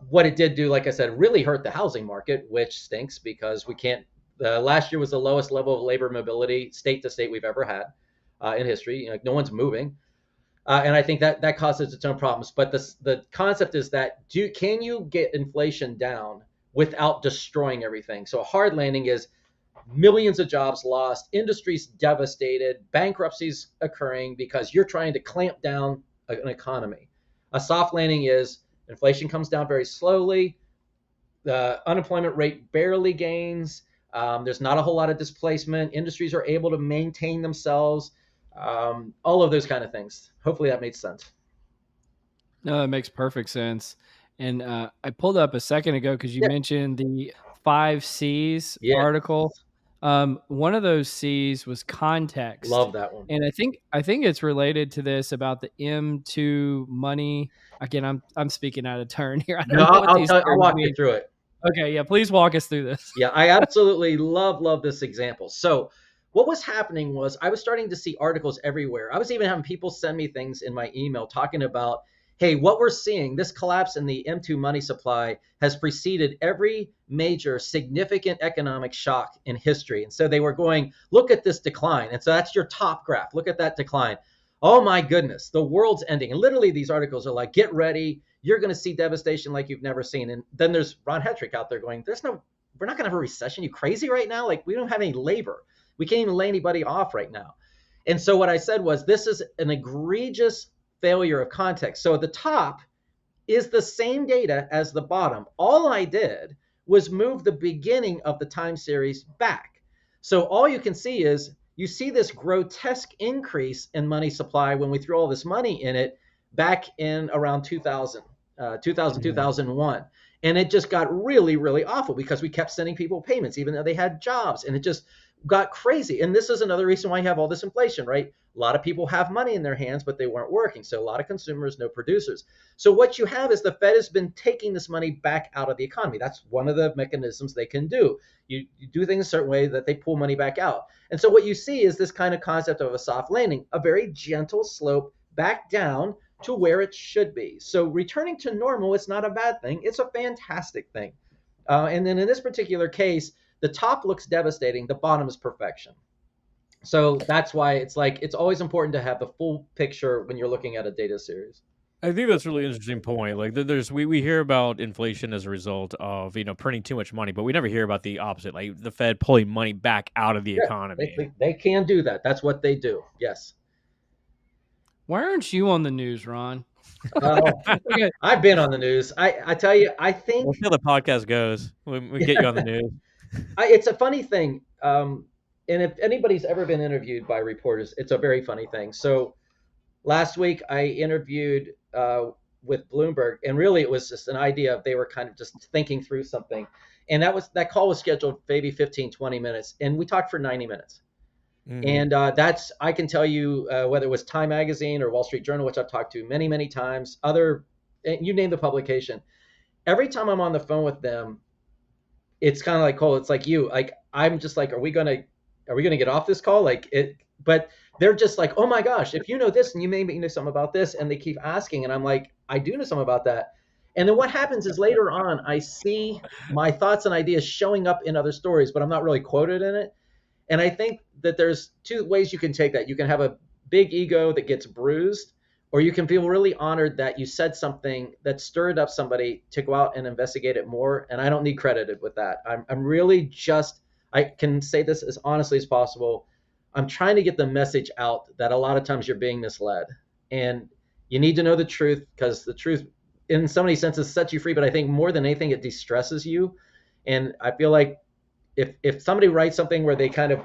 What it did do, like I said, really hurt the housing market, which stinks because we can't. Last year was the lowest level of labor mobility state to state we've ever had in history. No one's moving. And I think that causes its own problems. But the concept is that can you get inflation down without destroying everything? So a hard landing is millions of jobs lost, industries devastated, bankruptcies occurring because you're trying to clamp down an economy. A soft landing is inflation comes down very slowly, the unemployment rate barely gains. There's not a whole lot of displacement. Industries are able to maintain themselves. All of those kind of things. Hopefully that made sense. No, that makes perfect sense. And I pulled up a second ago because you Yeah. mentioned the 5 C's Yeah. article. One of those C's was context, Love that one. and I think it's related to this about the M2 money. Again, I'm speaking out of turn here. I No, don't know what these I'll terms walk you mean. through it. Okay, yeah, please walk us through this. Yeah, I absolutely love this example. So, what was happening was I was starting to see articles everywhere. I was even having people send me things in my email talking about, hey, what we're seeing, this collapse in the M2 money supply has preceded every major significant economic shock in history. And so they were going, look at this decline. And so that's your top graph. Look at that decline. Oh my goodness, the world's ending. And literally these articles are like, get ready. You're going to see devastation like you've never seen. And then there's Ron Hetrick out there going, we're not going to have a recession. You crazy right now? Like we don't have any labor. We can't even lay anybody off right now. And so what I said was, this is an egregious failure of context. So at the top is the same data as the bottom. All I did was move the beginning of the time series back. So all you can see is, you see this grotesque increase in money supply when we threw all this money in it back in around 2000, 2001. And it just got really, really awful because we kept sending people payments, even though they had jobs. And it just got crazy. And this is another reason why you have all this inflation, right? A lot of people have money in their hands, but they weren't working. So a lot of consumers, no producers. So what you have is the Fed has been taking this money back out of the economy. That's one of the mechanisms they can do. You do things a certain way that they pull money back out. And so what you see is this kind of concept of a soft landing, a very gentle slope back down to where it should be. So returning to normal is not a bad thing. It's a fantastic thing. And then in this particular case, the top looks devastating. The bottom is perfection. So that's why it's like, it's always important to have the full picture when you're looking at a data series. I think that's a really interesting point. Like, we hear about inflation as a result of printing too much money, but we never hear about the opposite, like the Fed pulling money back out of the economy. They can do that. That's what they do. Yes. Why aren't you on the news, Ron? I've been on the news. I tell you, I think We'll see how the podcast goes when we get you on the news. It's a funny thing. And if anybody's ever been interviewed by reporters, it's a very funny thing. So last week I interviewed with Bloomberg, and really it was just an idea of, they were kind of just thinking through something. And that call was scheduled maybe 15, 20 minutes. And we talked for 90 minutes. And that's, I can tell you, whether it was Time Magazine or Wall Street Journal, which I've talked to many, many times, you name the publication, every time I'm on the phone with them, it's kind of like, Cole, it's like you, like, I'm just like, are we going to get off this call? Like it, but they're just like, oh my gosh, if you know this and you may know something about this. And they keep asking. And I'm like, I do know something about that. And then what happens is, later on, I see my thoughts and ideas showing up in other stories, but I'm not really quoted in it. And I think that there's two ways you can take that. You can have a big ego that gets bruised, or you can feel really honored that you said something that stirred up somebody to go out and investigate it more. And I don't need credited with that. I'm really just, I can say this as honestly as possible, I'm trying to get the message out that a lot of times you're being misled. And you need to know the truth, because the truth, in so many senses, sets you free. But I think more than anything, it de-stresses you. And I feel like if somebody writes something where they kind of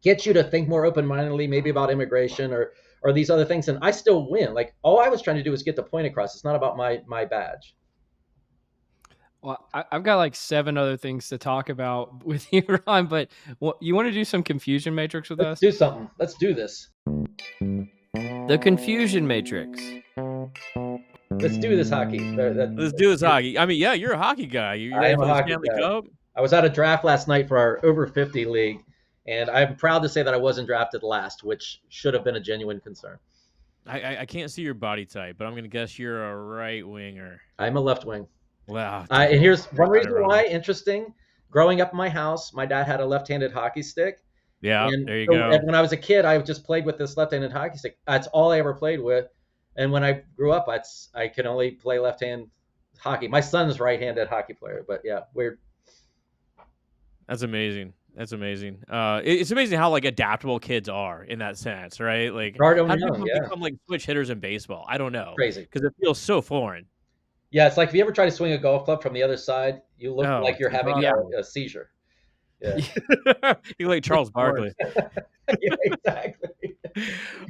get you to think more open-mindedly, maybe about immigration or these other things, and I still win. Like, all I was trying to do was get the point across. It's not about my badge. Well, I've got like 7 other things to talk about with you, Ron, but you want to do some confusion matrix with us? Let's do something. Let's do this. The confusion matrix. Let's do this hockey. Let's do this hockey. I mean, yeah, you're a hockey guy. You're ready for the Stanley Cup? I was at a draft last night for our over 50 league, and I'm proud to say that I wasn't drafted last, which should have been a genuine concern. I can't see your body type, but I'm going to guess you're a right winger. I'm a left wing. Wow. And here's one reason why. Interesting. Growing up in my house, my dad had a left-handed hockey stick. Yeah, there you go. And when I was a kid, I just played with this left-handed hockey stick. That's all I ever played with. And when I grew up, I could only play left-hand hockey. My son's right-handed hockey player, but yeah, weird. That's amazing. That's amazing. It's amazing how like adaptable kids are in that sense, right? Like, how do people become like switch hitters in baseball? I don't know. Crazy. Because it feels so foreign. Yeah, it's like if you ever try to swing a golf club from the other side, you look like you're having a seizure. Yeah. You're like Charles Barkley. Yeah, exactly.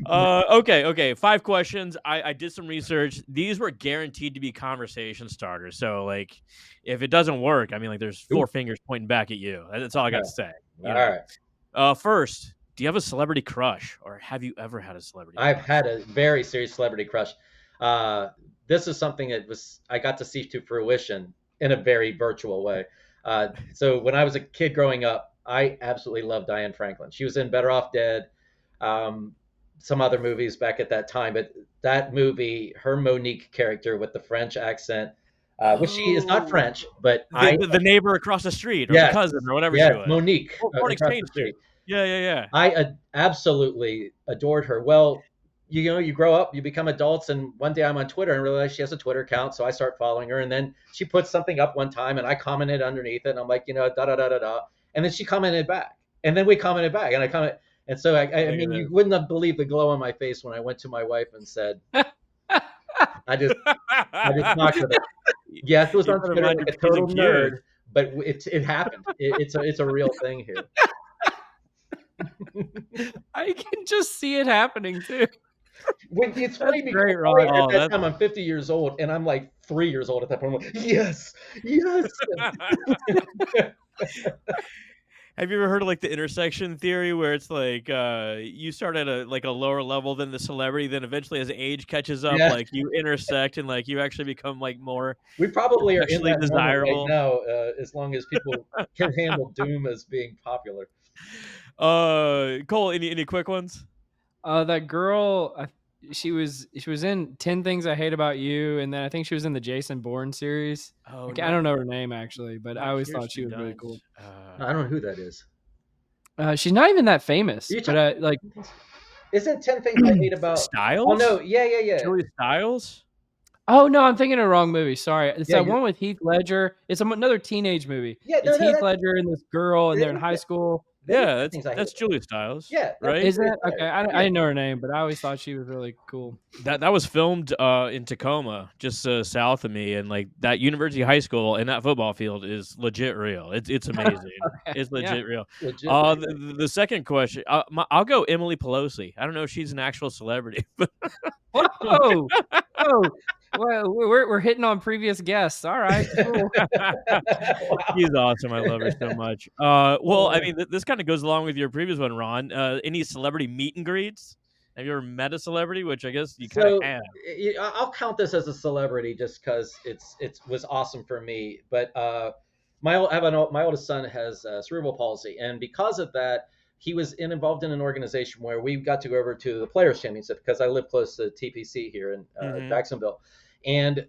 Okay. 5 questions. I did some research. These were guaranteed to be conversation starters. So, like, if it doesn't work, I mean, like, there's 4 fingers pointing back at you. That's all I got to say. All right. First, do you have a celebrity crush, or have you ever had a celebrity crush? I've had a very serious celebrity crush. This is something that I got to see to fruition in a very virtual way. So when I was a kid growing up, I absolutely loved Diane Franklin. She was in Better Off Dead, some other movies back at that time. But that movie, her Monique character with the French accent, which she is not French, but the neighbor across the street, or the cousin, or whatever she was. Monique. Foreign exchange street. Yeah. I absolutely adored her. Well, you grow up, you become adults, and one day I'm on Twitter and realize she has a Twitter account, so I start following her, and then she put something up one time, and I commented underneath it, and I'm like, da da da da da, and then she commented back, and then we commented back, and I commented, And so I Look mean, you at wouldn't have believed the glow on my face when I went to my wife and said, I just talked with her. Yes, it was You on better Twitter mind like your a P's and total Q's. nerd, but it happened. It's a real thing here. I can just see it happening too. It's That's funny because great, probably Ron. at Oh, that that's time I'm 50 years old and I'm like 3 years old at that point. I'm like, yes, yes. Have you ever heard of like the intersection theory where it's like you start at a lower level than the celebrity, then eventually as age catches up, Yeah, like you intersect and like you actually become like more we probably are in sexually that moment right desirable. now, as long as people can handle Doom as being popular. Cole, any quick ones? That girl, she was in 10 Things I Hate About You, and then I think she was in the Jason Bourne series. Oh, I not don't know her name actually, but I not always thought she Kirsten was really cool. Dunst. I don't know who that is. She's not even that famous, You but talking? like Isn't 10 Things I Hate About? Oh no, Styles? yeah. Julie Styles? oh no, I'm thinking of the wrong movie. Sorry, it's Yeah, that one with Heath Ledger. It's another teenage movie. no, It's Heath that's Ledger and this girl, and they're in high school. that is Yeah, 10 Things I Hate that's About. Julie Styles, Yeah, that's right? Is Julia it okay? Stiles. I Yeah. didn't know her name, but I always thought she was really cool. That was filmed in Tacoma, just south of me, and like that University High School and that football field is legit real. It's amazing. Okay, It's yeah. legit real. Legit. The second question, I'll go Emily Pelosi. I don't know if she's an actual celebrity, but Whoa, whoa. Well, we're hitting on previous guests. All right, cool. Wow. she's awesome. I love her so much. Well, I mean, this kind of goes along with your previous one, Ron. Any celebrity meet and greets? Have you ever met a celebrity? Which I guess you kind of So have. I'll count this as a celebrity just because it was awesome for me. But my oldest son has cerebral palsy, and because of that, he was involved in an organization where we got to go over to the Players Championship because I live close to TPC here in Hmm. Jacksonville, and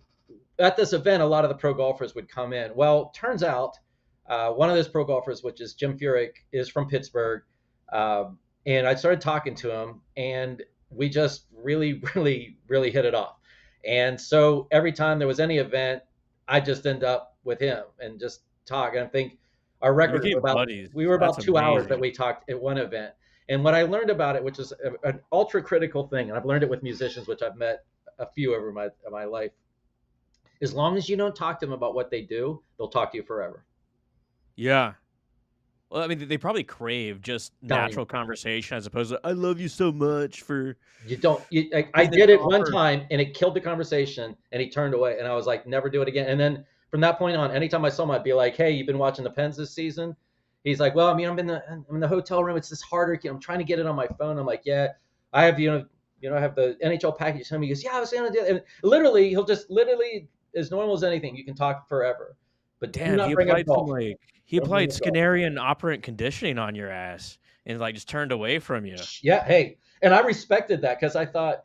at this event, a lot of the pro golfers would come in. Well, turns out one of those pro golfers, which is Jim Furyk, is from Pittsburgh. And I started talking to him, and we just really, really, really hit it off. And so every time there was any event, I just end up with him and just talk. And I think our You record became buddies. we were That's about 2 hours that amazing. we talked at one event. And what I learned about it, which is an ultra critical thing, and I've learned it with musicians, which I've met a few over my life, as long as you don't talk to them about what they do, they'll talk to you forever. Yeah. Well, I mean, they probably crave just Dying. natural conversation as opposed to "I love you so much for You don't. I being this did it one golfer." time, and it killed the conversation, and he turned away, and I was like, never do it again. And then from that point on, anytime I saw him, I'd be like, hey, you've been watching the Pens this season? He's like, well, I mean, I'm in the hotel room. It's just harder. I'm trying to get it on my phone. I'm like, yeah, I have I have the NHL package. And he goes, yeah, I was going to do it. And literally, he'll just literally as normal as anything. You can talk forever, but do Damn, not bring up golf. he Don't bring applied up golf. Skinnerian operant conditioning on your ass and like just turned away from you. Yeah, hey, and I respected that because I thought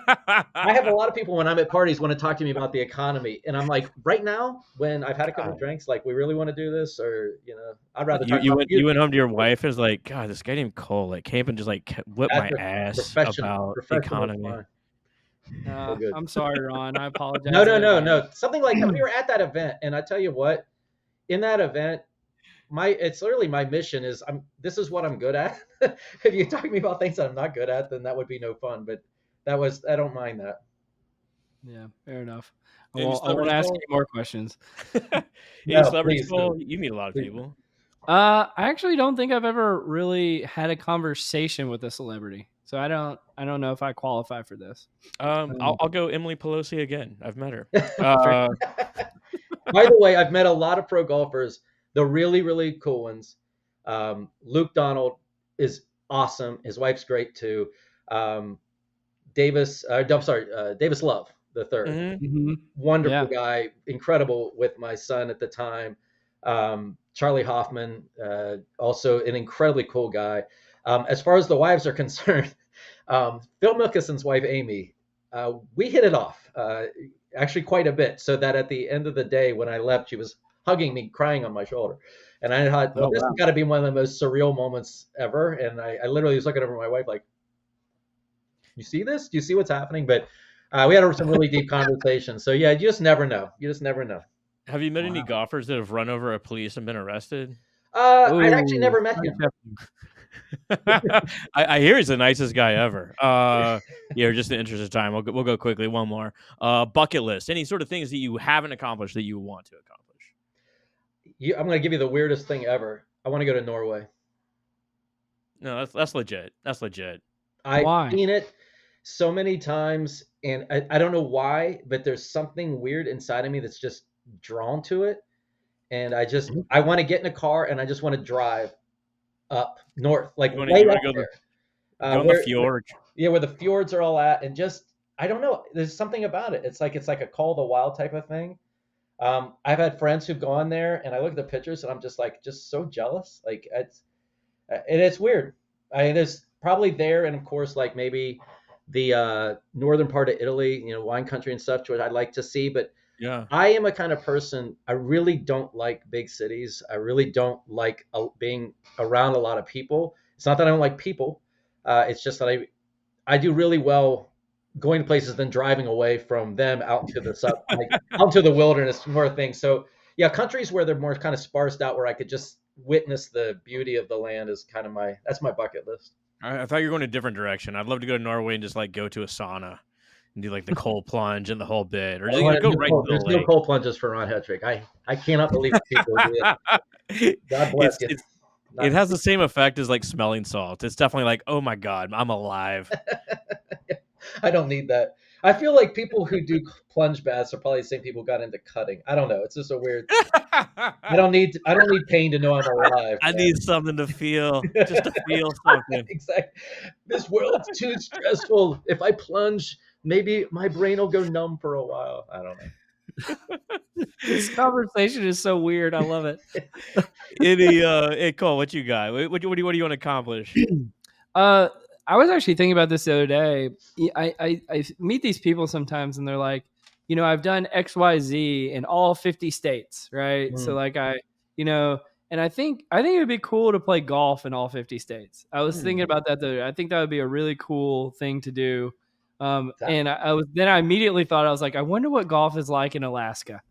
I have a lot of people when I'm at parties want to talk to me about the economy, and I'm like, right now, when I've had a couple of God. drinks, like, we really want to do this, or I'd rather You talk you about went you. you went home to your wife and was like, God, this guy named Cole like came and just like whipped That's my a ass about professional economy. fun. So good. I'm sorry, Ron. I No, apologize no, in no, advance. no. Something like that. We were at that event, and I tell you what, in that event, it's literally my mission is this is what I'm good at. If you talk to me about things that I'm not good at, then that would be no fun. But I don't mind that. Yeah, fair enough. I Any won't celebrities, ask Cole? any more questions. Any No, celebrities, please Cole? do. You meet a lot of Please. people. I actually don't think I've ever really had a conversation with a celebrity, so I don't know if I qualify for this. I'll go Emily Pelosi again. I've met her. Fair. By the way, I've met a lot of pro golfers, the really, really cool ones. Luke Donald is awesome. His wife's great too. Um, Davis Love the third, Mhm. Mhm. wonderful Yeah. guy, incredible with my son at the time. Charlie Hoffman, also an incredibly cool guy. As far as the wives are concerned, Phil Mickelson's wife Amy, we hit it off actually quite a bit. So that at the end of the day, when I left, she was hugging me, crying on my shoulder, and I thought, well, Oh this has wow. got to be one of the most surreal moments ever. And I literally was looking over at my wife like, "You see this? Do you see what's happening?" But we had some really deep conversations. So yeah, you just never know. You just never know. Have you met any Wow. golfers that have run over a police and been arrested? I'd actually Ooh. never met him. I hear he's the nicest guy ever. Yeah, just in the interest of time, we'll go quickly. One more. Bucket list. Any sort of things that you haven't accomplished that you want to accomplish? I'm going to give you the weirdest thing ever. I want to go to Norway. No, that's legit. That's legit. I've Why? seen it so many times, and I don't know why, but there's something weird inside of me that's just drawn to it. And I want to get in a car and I just want to drive up north, like You way want up to there, go on the fjord? yeah, where the fjords are all at, and just I don't know. There's something about it. It's like a call the wild type of thing. I've had friends who've gone there, and I look at the pictures, and I'm just like, just so jealous. Like it's weird. There's probably there, and of course, like maybe the northern part of Italy, wine country and stuff, which I'd like to see. But Yeah. I am a kind of person, I really don't like big cities. I really don't like being around a lot of people. It's not that I don't like people. It's just that I do really well going to places than driving away from them out into like out into the wilderness, more things. So yeah, countries where they're more kind of sparsed out, where I could just witness the beauty of the land is kind of that's my bucket list. I thought you were going a different direction. I'd love to go to Norway and just like go to a sauna and do like the cold plunge and the whole bit, or just go right to the There's no lake. cold plunges for Ron Hetrick. I cannot believe the people who do it. God bless it's you. it's it Not, has the same effect as like smelling salt. It's definitely like, oh my god, I'm alive. I don't need that. I feel like people who do plunge baths are probably the same people who got into cutting. I don't know. It's just a weird. I don't need pain to know I'm alive, I man. need something to feel, just to feel something. Exactly. This world's too stressful. If I plunge, maybe my brain will go numb for a while. I don't This conversation is so weird. I love it. Hey Cole, what you got? What do you want to accomplish? Uh, I was actually thinking about this the other day. I meet these people sometimes, and they're like, I've done X, Y, Z in all 50 states, right? So know. like and I think it would be cool to play golf in all 50 states. I was thinking about that the other day. I think that would be a really cool thing to do. That, And I immediately thought, I was like, I wonder what golf is like in Alaska.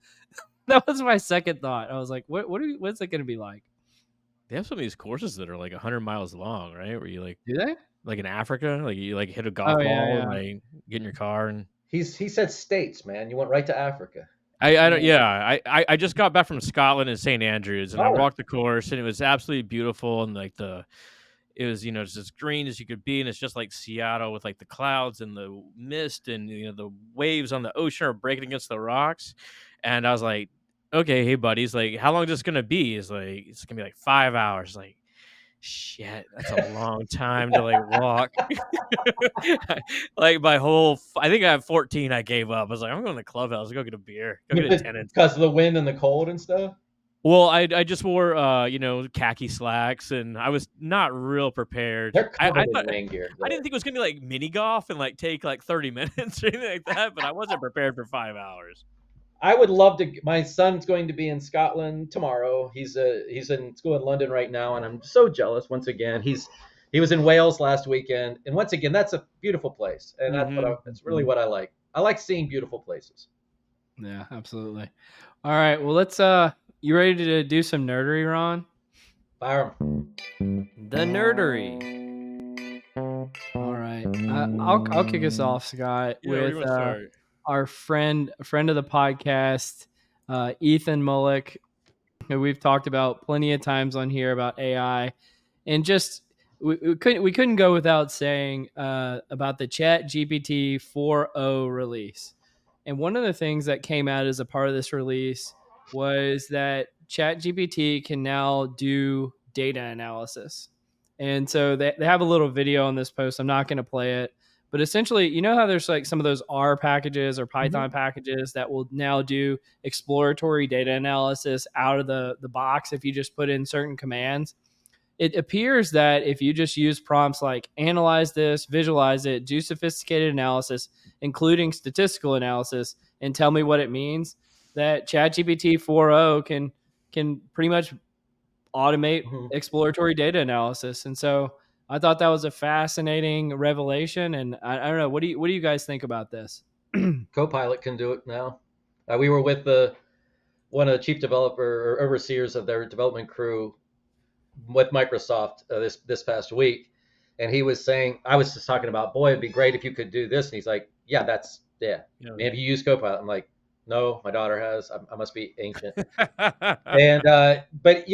That was my second thought. I was like, what's it going to be like? They have some of these courses that are like 100 miles long, right? Where you Do they? like in Africa, like you like hit a golf Oh yeah, ball and yeah. like get in your car and he said states, man. You went right to Africa. I don't yeah I just got back from Scotland and St Andrews and I Oh, walked the course and it was absolutely beautiful and like it was just as green as you could be and it's just like Seattle with like the clouds and the mist and the waves on the ocean are breaking against the rocks and I was like, okay, hey buddies, like how long is this gonna be? Is like it's gonna be like 5 hours. Like shit, that's a long time to like walk. Like I think I have 14. I gave up. I was like, I'm going to the clubhouse, go get a beer, go get a tenant. because of the wind and the cold and stuff. Well, I just wore khaki slacks and I was not real prepared. They're I covered in thought rain gear. I didn't think it was gonna be like mini golf and like take like 30 minutes or anything like that, but I wasn't prepared for 5 hours. I would love to. My son's going to be in Scotland tomorrow. He's in school in London right now, and I'm so jealous. Once again, he was in Wales last weekend, and once again, that's a beautiful place, and that's really what I like. I like seeing beautiful places. Yeah, absolutely. All right. Well, let's you ready to do some nerdery, Ron? Fire 'em. The nerdery. All right. I'll kick us off, Scott, Yeah, where do with you want to start? our friend of the podcast, Ethan Mullick, who we've talked about plenty of times on here about AI, and just we couldn't go without saying about the Chat GPT 4.0 release. And one of the things that came out as a part of this release was that Chat GPT can now do data analysis. And so they have a little video on this post. I'm not going to play it, but essentially, you know how there's like some of those R packages or Python packages that will now do exploratory data analysis out of the box if you just put in certain commands? It appears that if you just use prompts like analyze this, visualize it, do sophisticated analysis, including statistical analysis, and tell me what it means, that ChatGPT 4.0 can pretty much automate Mhm. exploratory data analysis. And so I thought that was a fascinating revelation. And I don't know, what do you guys think about this? Copilot can do it now. We were with one of the chief developer or overseers of their development crew with Microsoft this past week, and he was saying, I was just talking about, boy, it'd be great if you could do this, and he's like, yeah. Yeah. Maybe you use Copilot. I'm like, no, my daughter has. I must be ancient. And but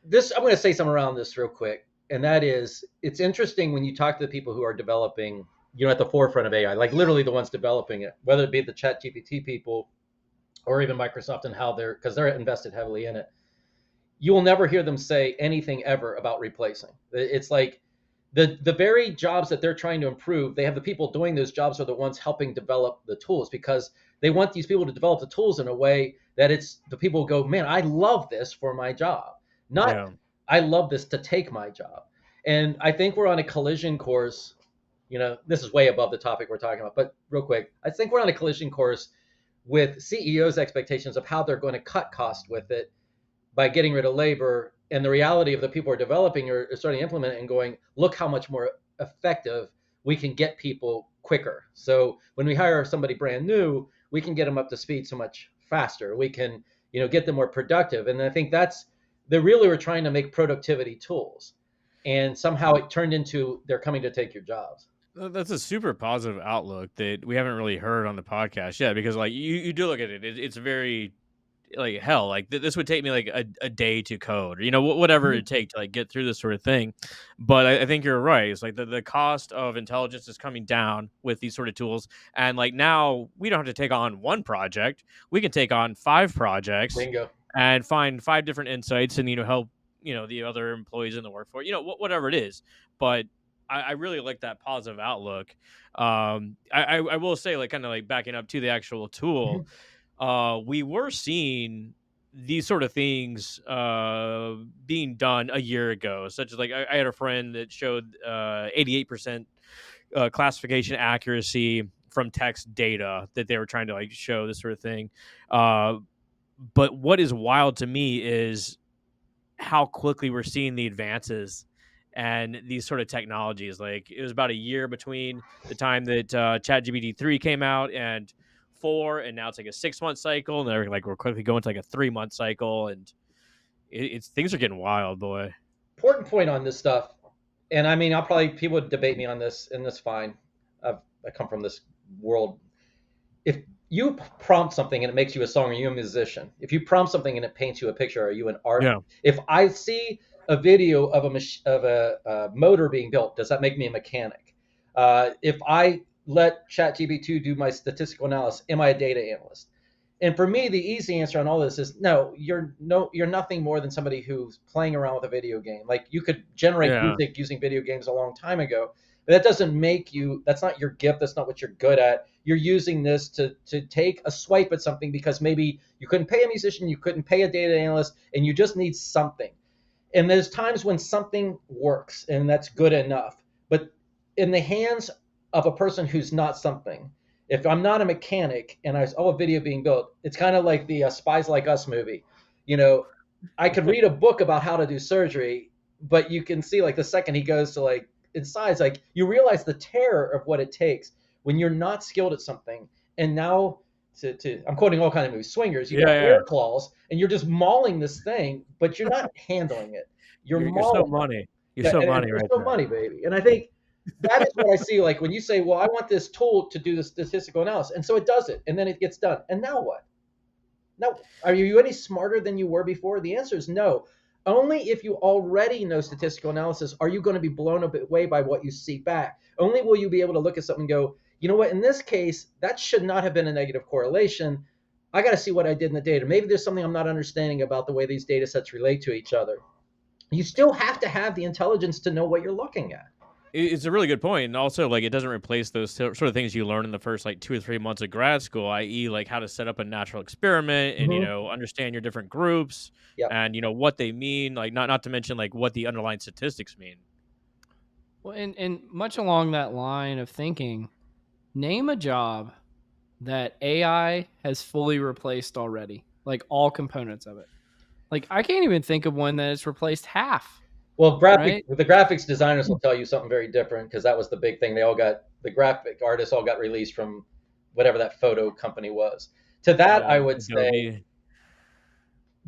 this, I'm going to say something around this real quick, and that is, it's interesting when you talk to the people who are developing, at the forefront of AI, like literally the ones developing it, whether it be the Chat GPT people or even Microsoft, and how because they're invested heavily in it. You will never hear them say anything ever about replacing. It's like the very jobs that they're trying to improve, they have the people doing those jobs are the ones helping develop the tools, because they want these people to develop the tools in a way that it's the people go, man, I love this for my job, not Yeah. I love this to take my job. And I think we're on a collision course. This is way above the topic we're talking about, but real quick, I think we're on a collision course with CEOs' expectations of how they're going to cut cost with it by getting rid of labor, and the reality of the people who are developing or starting to implement it and going, look how much more effective we can get people quicker. So when we hire somebody brand new, we can get them up to speed so much faster. We can, get them more productive. And I think they really were trying to make productivity tools. And somehow it turned into they're coming to take your jobs. That's a super positive outlook that we haven't really heard on the podcast yet, because like you do look at it, it's very like hell, like this would take me like a day to code, or whatever Mhm. it take to like get through this sort of thing. But I think you're right. It's like the cost of intelligence is coming down with these sort of tools, and like now we don't have to take on one project, we can take on 5 projects Bingo. and find 5 different insights, and help the other employees in the workforce, whatever it is. But I really like that positive outlook. I will say, like, kind of like backing up to the actual tool, Mhm. we were seeing these sort of things being done a year ago, such as like I had a friend that showed 88% classification accuracy from text data that they were trying to like show this sort of thing. Uh, but what is wild to me is how quickly we're seeing the advances and these sort of technologies. Like it was about a year between the time that ChatGPT 3 came out and 4, and now it's like a 6 month cycle, and they're like we're quickly going to like a 3 month cycle, and it's things are getting wild, boy. Important point on this stuff, and I mean, people would debate me on this, and that's fine. I come from this world. If you prompt something and it makes you a song, are you a musician? If you prompt something and it paints you a picture, are you an art? Yeah, If I see a video of a motor being built, does that make me a mechanic? If I let ChatGPT do my statistical analysis, am I a data analyst? And for me, the easy answer on all this is no. You're nothing more than somebody who's playing around with a video game. Like you could generate yeah. music using video games a long time ago, but that doesn't make you. That's not your gift. That's not what you're good at. You're using this to take a swipe at something because maybe you couldn't pay a musician, you couldn't pay a data analyst, and you just need something. And there's times when something works and that's good enough. But in the hands of a person who's not something, if I'm not a mechanic and a video being built, it's kind of like the Spies Like Us movie. You know, I could read a book about how to do surgery, but you can see like the second he goes to like inside, it's like you realize the terror of what it takes when you're not skilled at something. And now I'm quoting all kinds of movies, swingers, you Yeah, got yeah. air claws and you're just mauling this thing, but you're not handling it. You're You're so mauling money. You're it. so And money it's right still there. money, baby. And I think that is what I see. Like when you say, well, I want this tool to do the statistical analysis. And so it does it. And then it gets done. And now what? Now, are you any smarter than you were before? The answer is no. Only if you already know statistical analysis are you going to be blown away by what you see back. Only will you be able to look at something and go, you know what, in this case, that should not have been a negative correlation. I got to see what I did in the data. Maybe there's something I'm not understanding about the way these data sets relate to each other. You still have to have the intelligence to know what you're looking at. It's a really good point, and also like it doesn't replace those sort of things you learn in the first like 2 or 3 months of grad school, i.e., like how to set up a natural experiment and Mm-hmm. understand your different groups Yep. and what they mean. Like not to mention like what the underlying statistics mean. Well, and much along that line of thinking, name a job that AI has fully replaced already, like all components of it. Like I can't even think of one that has replaced half, Well, right? the graphics designers will tell you something very different because that was the big thing. The graphic artists all got released from whatever that photo company was. To that, I would say Adobe.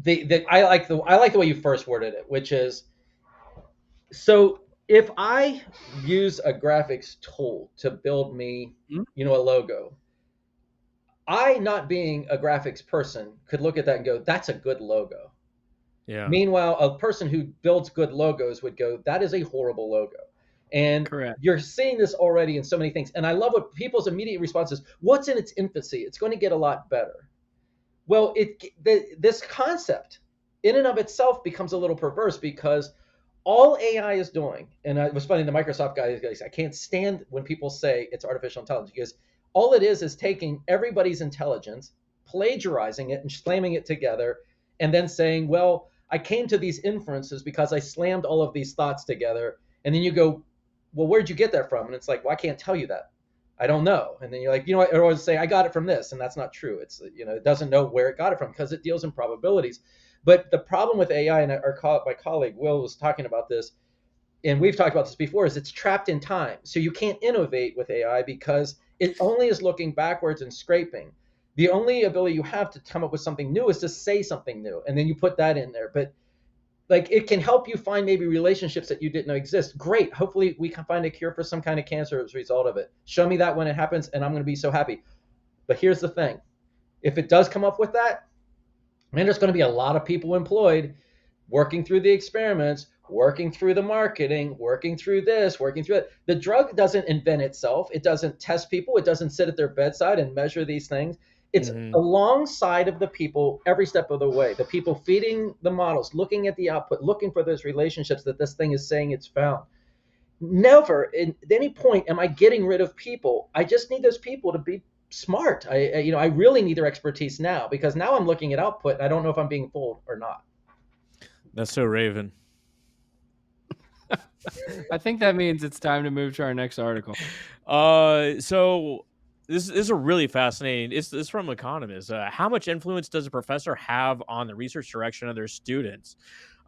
I like the way you first worded it, which is, so if I use a graphics tool to build me, Mhm. a logo, I, not being a graphics person, could look at that and go, that's a good logo. Yeah. Meanwhile, a person who builds good logos would go, that is a horrible logo. And Correct. you're seeing this already in so many things. And I love what people's immediate response is, what's in its infancy? It's going to get a lot better. Well, this concept in and of itself becomes a little perverse, because all AI is doing, and it was funny, the Microsoft guy goes, I can't stand when people say it's artificial intelligence, because all it is taking everybody's intelligence, plagiarizing it and slamming it together, and then saying, well, I came to these inferences because I slammed all of these thoughts together. And then you go, well, where'd you get that from? And it's like, well, I can't tell you that. I don't know. And then you're like, I always say, I got it from this. And that's not true. It's, it doesn't know where it got it from because it deals in probabilities. But the problem with AI, and my colleague Will was talking about this, and we've talked about this before, is it's trapped in time. So you can't innovate with AI because it only is looking backwards and scraping. The only ability you have to come up with something new is to say something new, and then you put that in there. But like, it can help you find maybe relationships that you didn't know exist. Great. Hopefully we can find a cure for some kind of cancer as a result of it. Show me that when it happens, and I'm going to be so happy. But here's the thing. If it does come up with that, man, there's going to be a lot of people employed working through the experiments, working through the marketing, working through this, working through it. The drug doesn't invent itself. It doesn't test people. It doesn't sit at their bedside and measure these things. It's Mhm. alongside of the people every step of the way. The people feeding the models, looking at the output, looking for those relationships that this thing is saying it's found. Never at any point am I getting rid of people. I just need those people to be smart. I really need their expertise now, because now I'm looking at output and I don't know if I'm being fooled or not. That's so Raven. I think that means it's time to move to our next article. So this is a really fascinating. It's from Economist. How much influence does a professor have on the research direction of their students?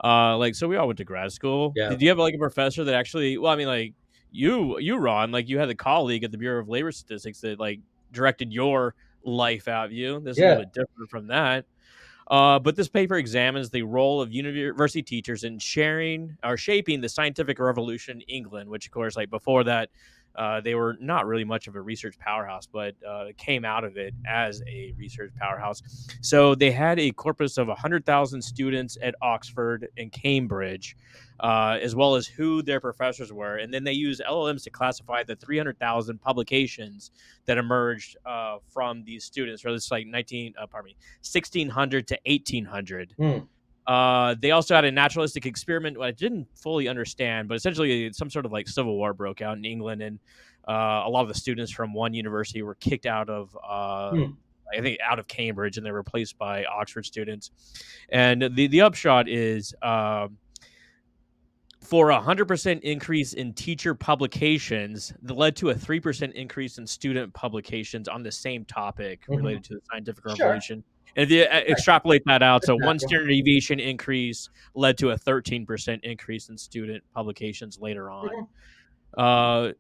Like, so we all went to grad school. Yeah. Did you have like a professor that actually? Well, I mean, like you, Ron, like you had a colleague at the Bureau of Labor Statistics that like directed your life out of you. This is a little Yeah. bit different from that. But this paper examines the role of university teachers in sharing or shaping the scientific revolution in England, which, of course, like before that, they were not really much of a research powerhouse, but came out of it as a research powerhouse. So they had a corpus of 100,000 students at Oxford and Cambridge, as well as who their professors were. And then they used LLMs to classify the 300,000 publications that emerged from these students. Or it's like 1600 to 1800. Hmm. They also had a naturalistic experiment, what I didn't fully understand, but essentially some sort of like civil war broke out in England, and a lot of the students from one university were kicked out of, Hmm. I think, out of Cambridge, and they were replaced by Oxford students. And the upshot is, for a 100% increase in teacher publications that led to a 3% increase in student publications on the same topic Hmm. related to the scientific Sure. revolution. And if you Right. extrapolate that out, That's so one natural. standard deviation increase led to a 13% increase in student publications later on. Mhm. Uh,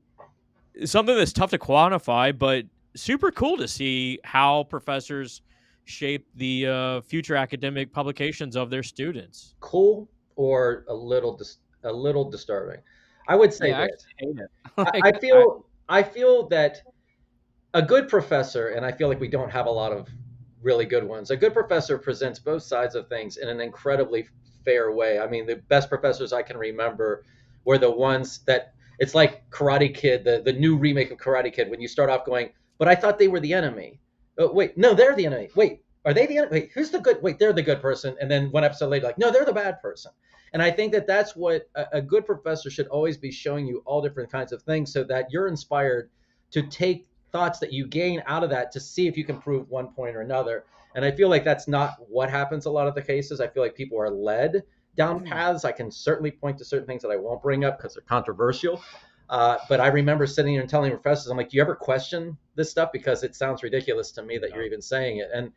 Something that's tough to quantify, but super cool to see how professors shape the future academic publications of their students. Cool, or a little disturbing. I would say Yeah, I this. actually hate it. I Like, I feel that a good professor, and I feel like we don't have a lot of really good ones. A good professor presents both sides of things in an incredibly fair way. I mean, the best professors I can remember were the ones that, it's like Karate Kid, the new remake of Karate Kid, when you start off going, but I thought they were the enemy. Oh, wait, no, they're the enemy. Wait, are they the enemy? Wait, who's the good? Wait, they're the good person. And then one episode later, like, no, they're the bad person. And I think that that's what a good professor should always be, showing you all different kinds of things so that you're inspired to take thoughts that you gain out of that to see if you can prove one point or another. And I feel like that's not what happens a lot of the cases. I feel like people are led down paths. I can certainly point to certain things that I won't bring up because they're controversial. But I remember sitting here and telling professors, I'm like, do you ever question this stuff? Because it sounds ridiculous to me that you're even saying it. And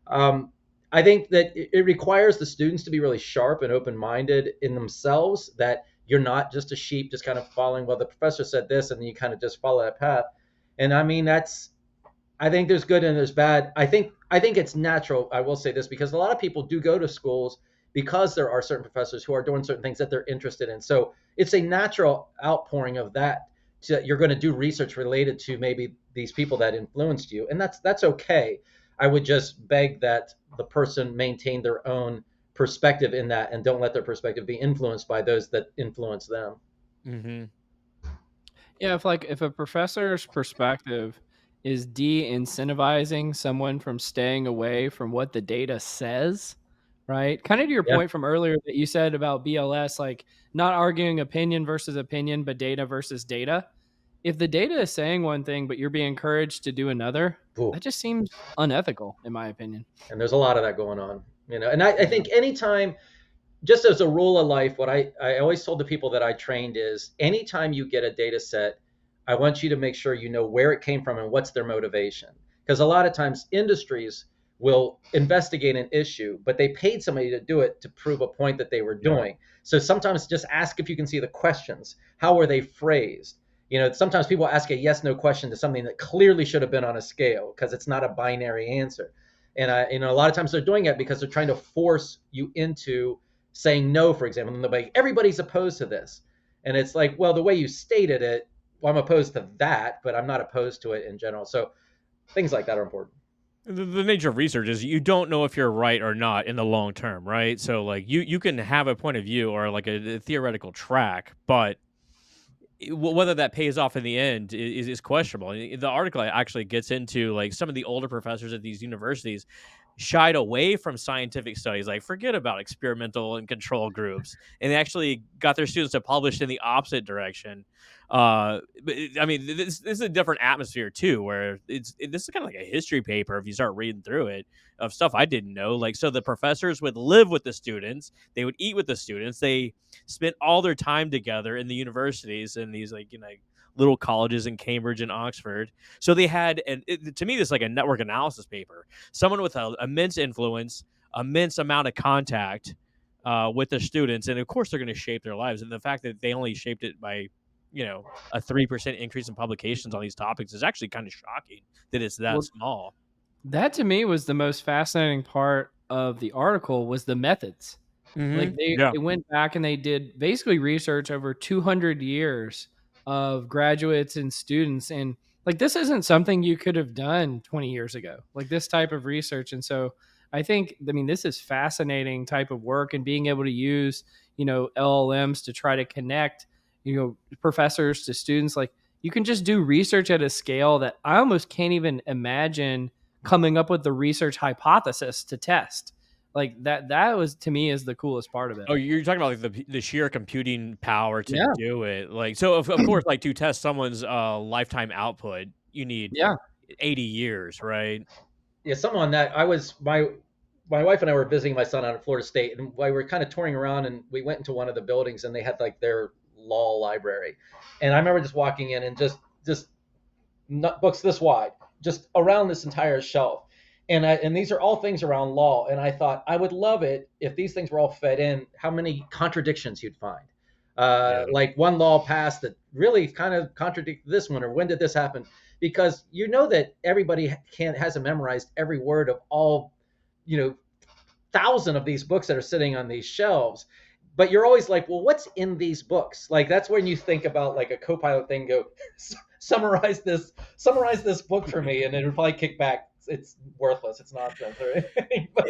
um, I think that it requires the students to be really sharp and open-minded in themselves, that you're not just a sheep just kind of following, well, the professor said this, and then you kind of just follow that path. And I mean, I think there's good and there's bad. I think I think it's natural. I will say this because a lot of people do go to schools because there are certain professors who are doing certain things that they're interested in. So it's a natural outpouring of that. You're going to do research related to maybe these people that influenced you, and that's okay. I would just beg that the person maintain their own perspective in that and don't let their perspective be influenced by those that influence them. Mhm. Yeah, if a professor's perspective is de-incentivizing someone from staying away from what the data says, right? Kind of to your Yeah. point from earlier that you said about BLS, like not arguing opinion versus opinion, but data versus data. If the data is saying one thing, but you're being encouraged to do another, Ooh. that just seems unethical, in my opinion. And there's a lot of that going on, and I Yeah. think anytime, just as a rule of life, what I always told the people that I trained is anytime you get a data set, I want you to make sure you know where it came from and what's their motivation. Because a lot of times industries will investigate an issue, but they paid somebody to do it to prove a point that they were Yeah. doing. So sometimes just ask if you can see the questions. How were they phrased? Sometimes people ask a yes no question to something that clearly should have been on a scale because it's not a binary answer. And a lot of times they're doing it because they're trying to force you into saying no, for example, and they're like, everybody's opposed to this. And it's like, well, the way you stated it, well, I'm opposed to that, but I'm not opposed to it in general. So things like that are important. The nature of research is you don't know if you're right or not in the long term, right? So like you can have a point of view or like a theoretical track, but whether that pays off in the end is questionable. The article actually gets into like some of the older professors at these universities shied away from scientific studies, like forget about experimental and control groups, and they actually got their students to publish in the opposite direction. I mean, this is a different atmosphere too, where this is kind of like a history paper if you start reading through it of stuff I didn't know. Like, so the professors would live with the students, they would eat with the students, they spent all their time together in the universities and these like little colleges in Cambridge and Oxford. So they had, and to me, this is like a network analysis paper. Someone with a immense influence, immense amount of contact with the students, and of course they're going to shape their lives. And the fact that they only shaped it by, a 3% increase in publications on these topics is actually kind of shocking that it's that Well, small. that to me was the most fascinating part of the article was the methods. Like Yeah. they went back and they did basically research over 200 years of graduates and students, and like this isn't something you could have done 20 years ago. Like this type of research, and so I mean this is fascinating type of work and being able to use, LLMs to try to connect, professors to students. Like you can just do research at a scale that I almost can't even imagine coming up with the research hypothesis to test. Like that was to me is the coolest part of it. Oh, you're talking about like the sheer computing power to Yeah. do it. Like, so of course, like to test someone's lifetime output, you need Yeah. 80 years, right? Yeah, something on that. My wife and I were visiting my son out at Florida State, and we were kind of touring around, and we went into one of the buildings, and they had like their law library, and I remember just walking in and just books this wide, just around this entire shelf. And these are all things around law. And I thought I would love it if these things were all fed in, how many contradictions you'd find. Yeah. Like one law passed that really kind of contradicted this one, or when did this happen? Because you know that everybody hasn't memorized every word of all, you know, thousand of these books that are sitting on these shelves. But you're always like, well, what's in these books? Like that's when you think about like a co-pilot thing. Go summarize this book for me, and it'll probably kick back. It's worthless. It's nonsense or anything. But,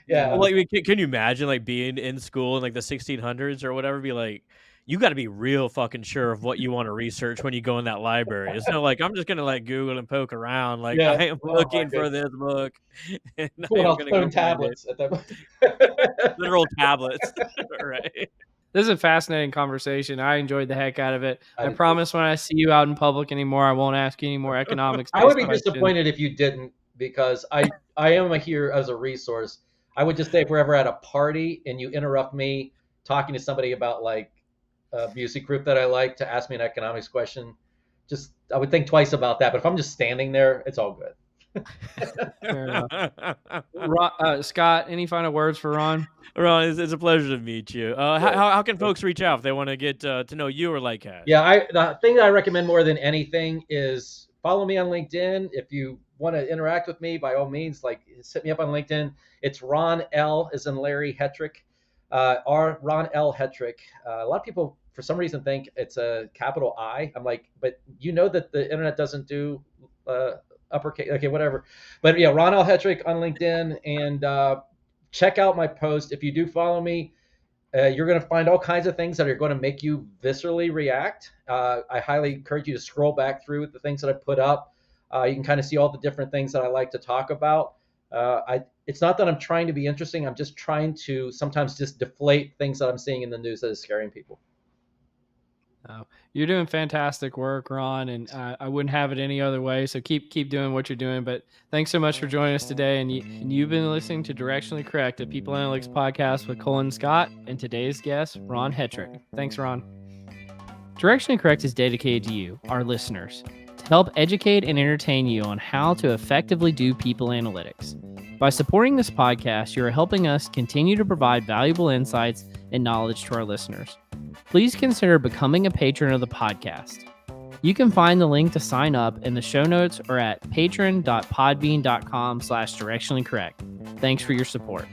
yeah, Well, I mean, can you imagine like being in school in like the 1600s or whatever? Be like, you got to be real fucking sure of what you want to research when you go in that library. It's not like I'm just gonna like Google and poke around. Like yeah. I am Oh my looking for goodness. this book, and I Pulling am out gonna go stone find it. tablets at that. Literal tablets, right? This is a fascinating conversation. I enjoyed the heck out of it. I I did too. promise when I see you out in public anymore, I won't ask you any more economics I would based be questions. disappointed if you didn't, because I am here as a resource. I would just say if we're ever at a party and you interrupt me talking to somebody about like a music group that I like to ask me an economics question, just I would think twice about that. But if I'm just standing there, it's all good. Fair enough. Scott, any final words for Ron? Ron, it's a pleasure to meet you. Good. How can folks reach out if they want to get to know you or Lycast? Yeah, the thing that I recommend more than anything is follow me on LinkedIn. If you want to interact with me, by all means, like hit me up on LinkedIn. It's Ron L. as in Larry Hetrick, Ron L. Hetrick. A lot of people, for some reason, think it's a capital I. I'm like, but you know that the internet doesn't do uppercase. Okay, whatever. But yeah, Ron L. Hetrick on LinkedIn, and check out my post. If you do follow me, you're going to find all kinds of things that are going to make you viscerally react. I highly encourage you to scroll back through the things that I put up. You can kind of see all the different things that I like to talk about. It's not that I'm trying to be interesting. I'm just trying to sometimes just deflate things that I'm seeing in the news that is scaring people. Oh, you're doing fantastic work, Ron, and I wouldn't have it any other way. So keep doing what you're doing. But thanks so much for joining us today. And you've been listening to Directionally Correct, a People Analytics podcast with Colin Scott, and today's guest, Ron Hetrick. Thanks, Ron. Directionally Correct is dedicated to you, our listeners, to help educate and entertain you on how to effectively do people analytics. By supporting this podcast, you are helping us continue to provide valuable insights and knowledge to our listeners. Please consider becoming a patron of the podcast. You can find the link to sign up in the show notes or at patron.podbean.com/directionallycorrect. Thanks for your support.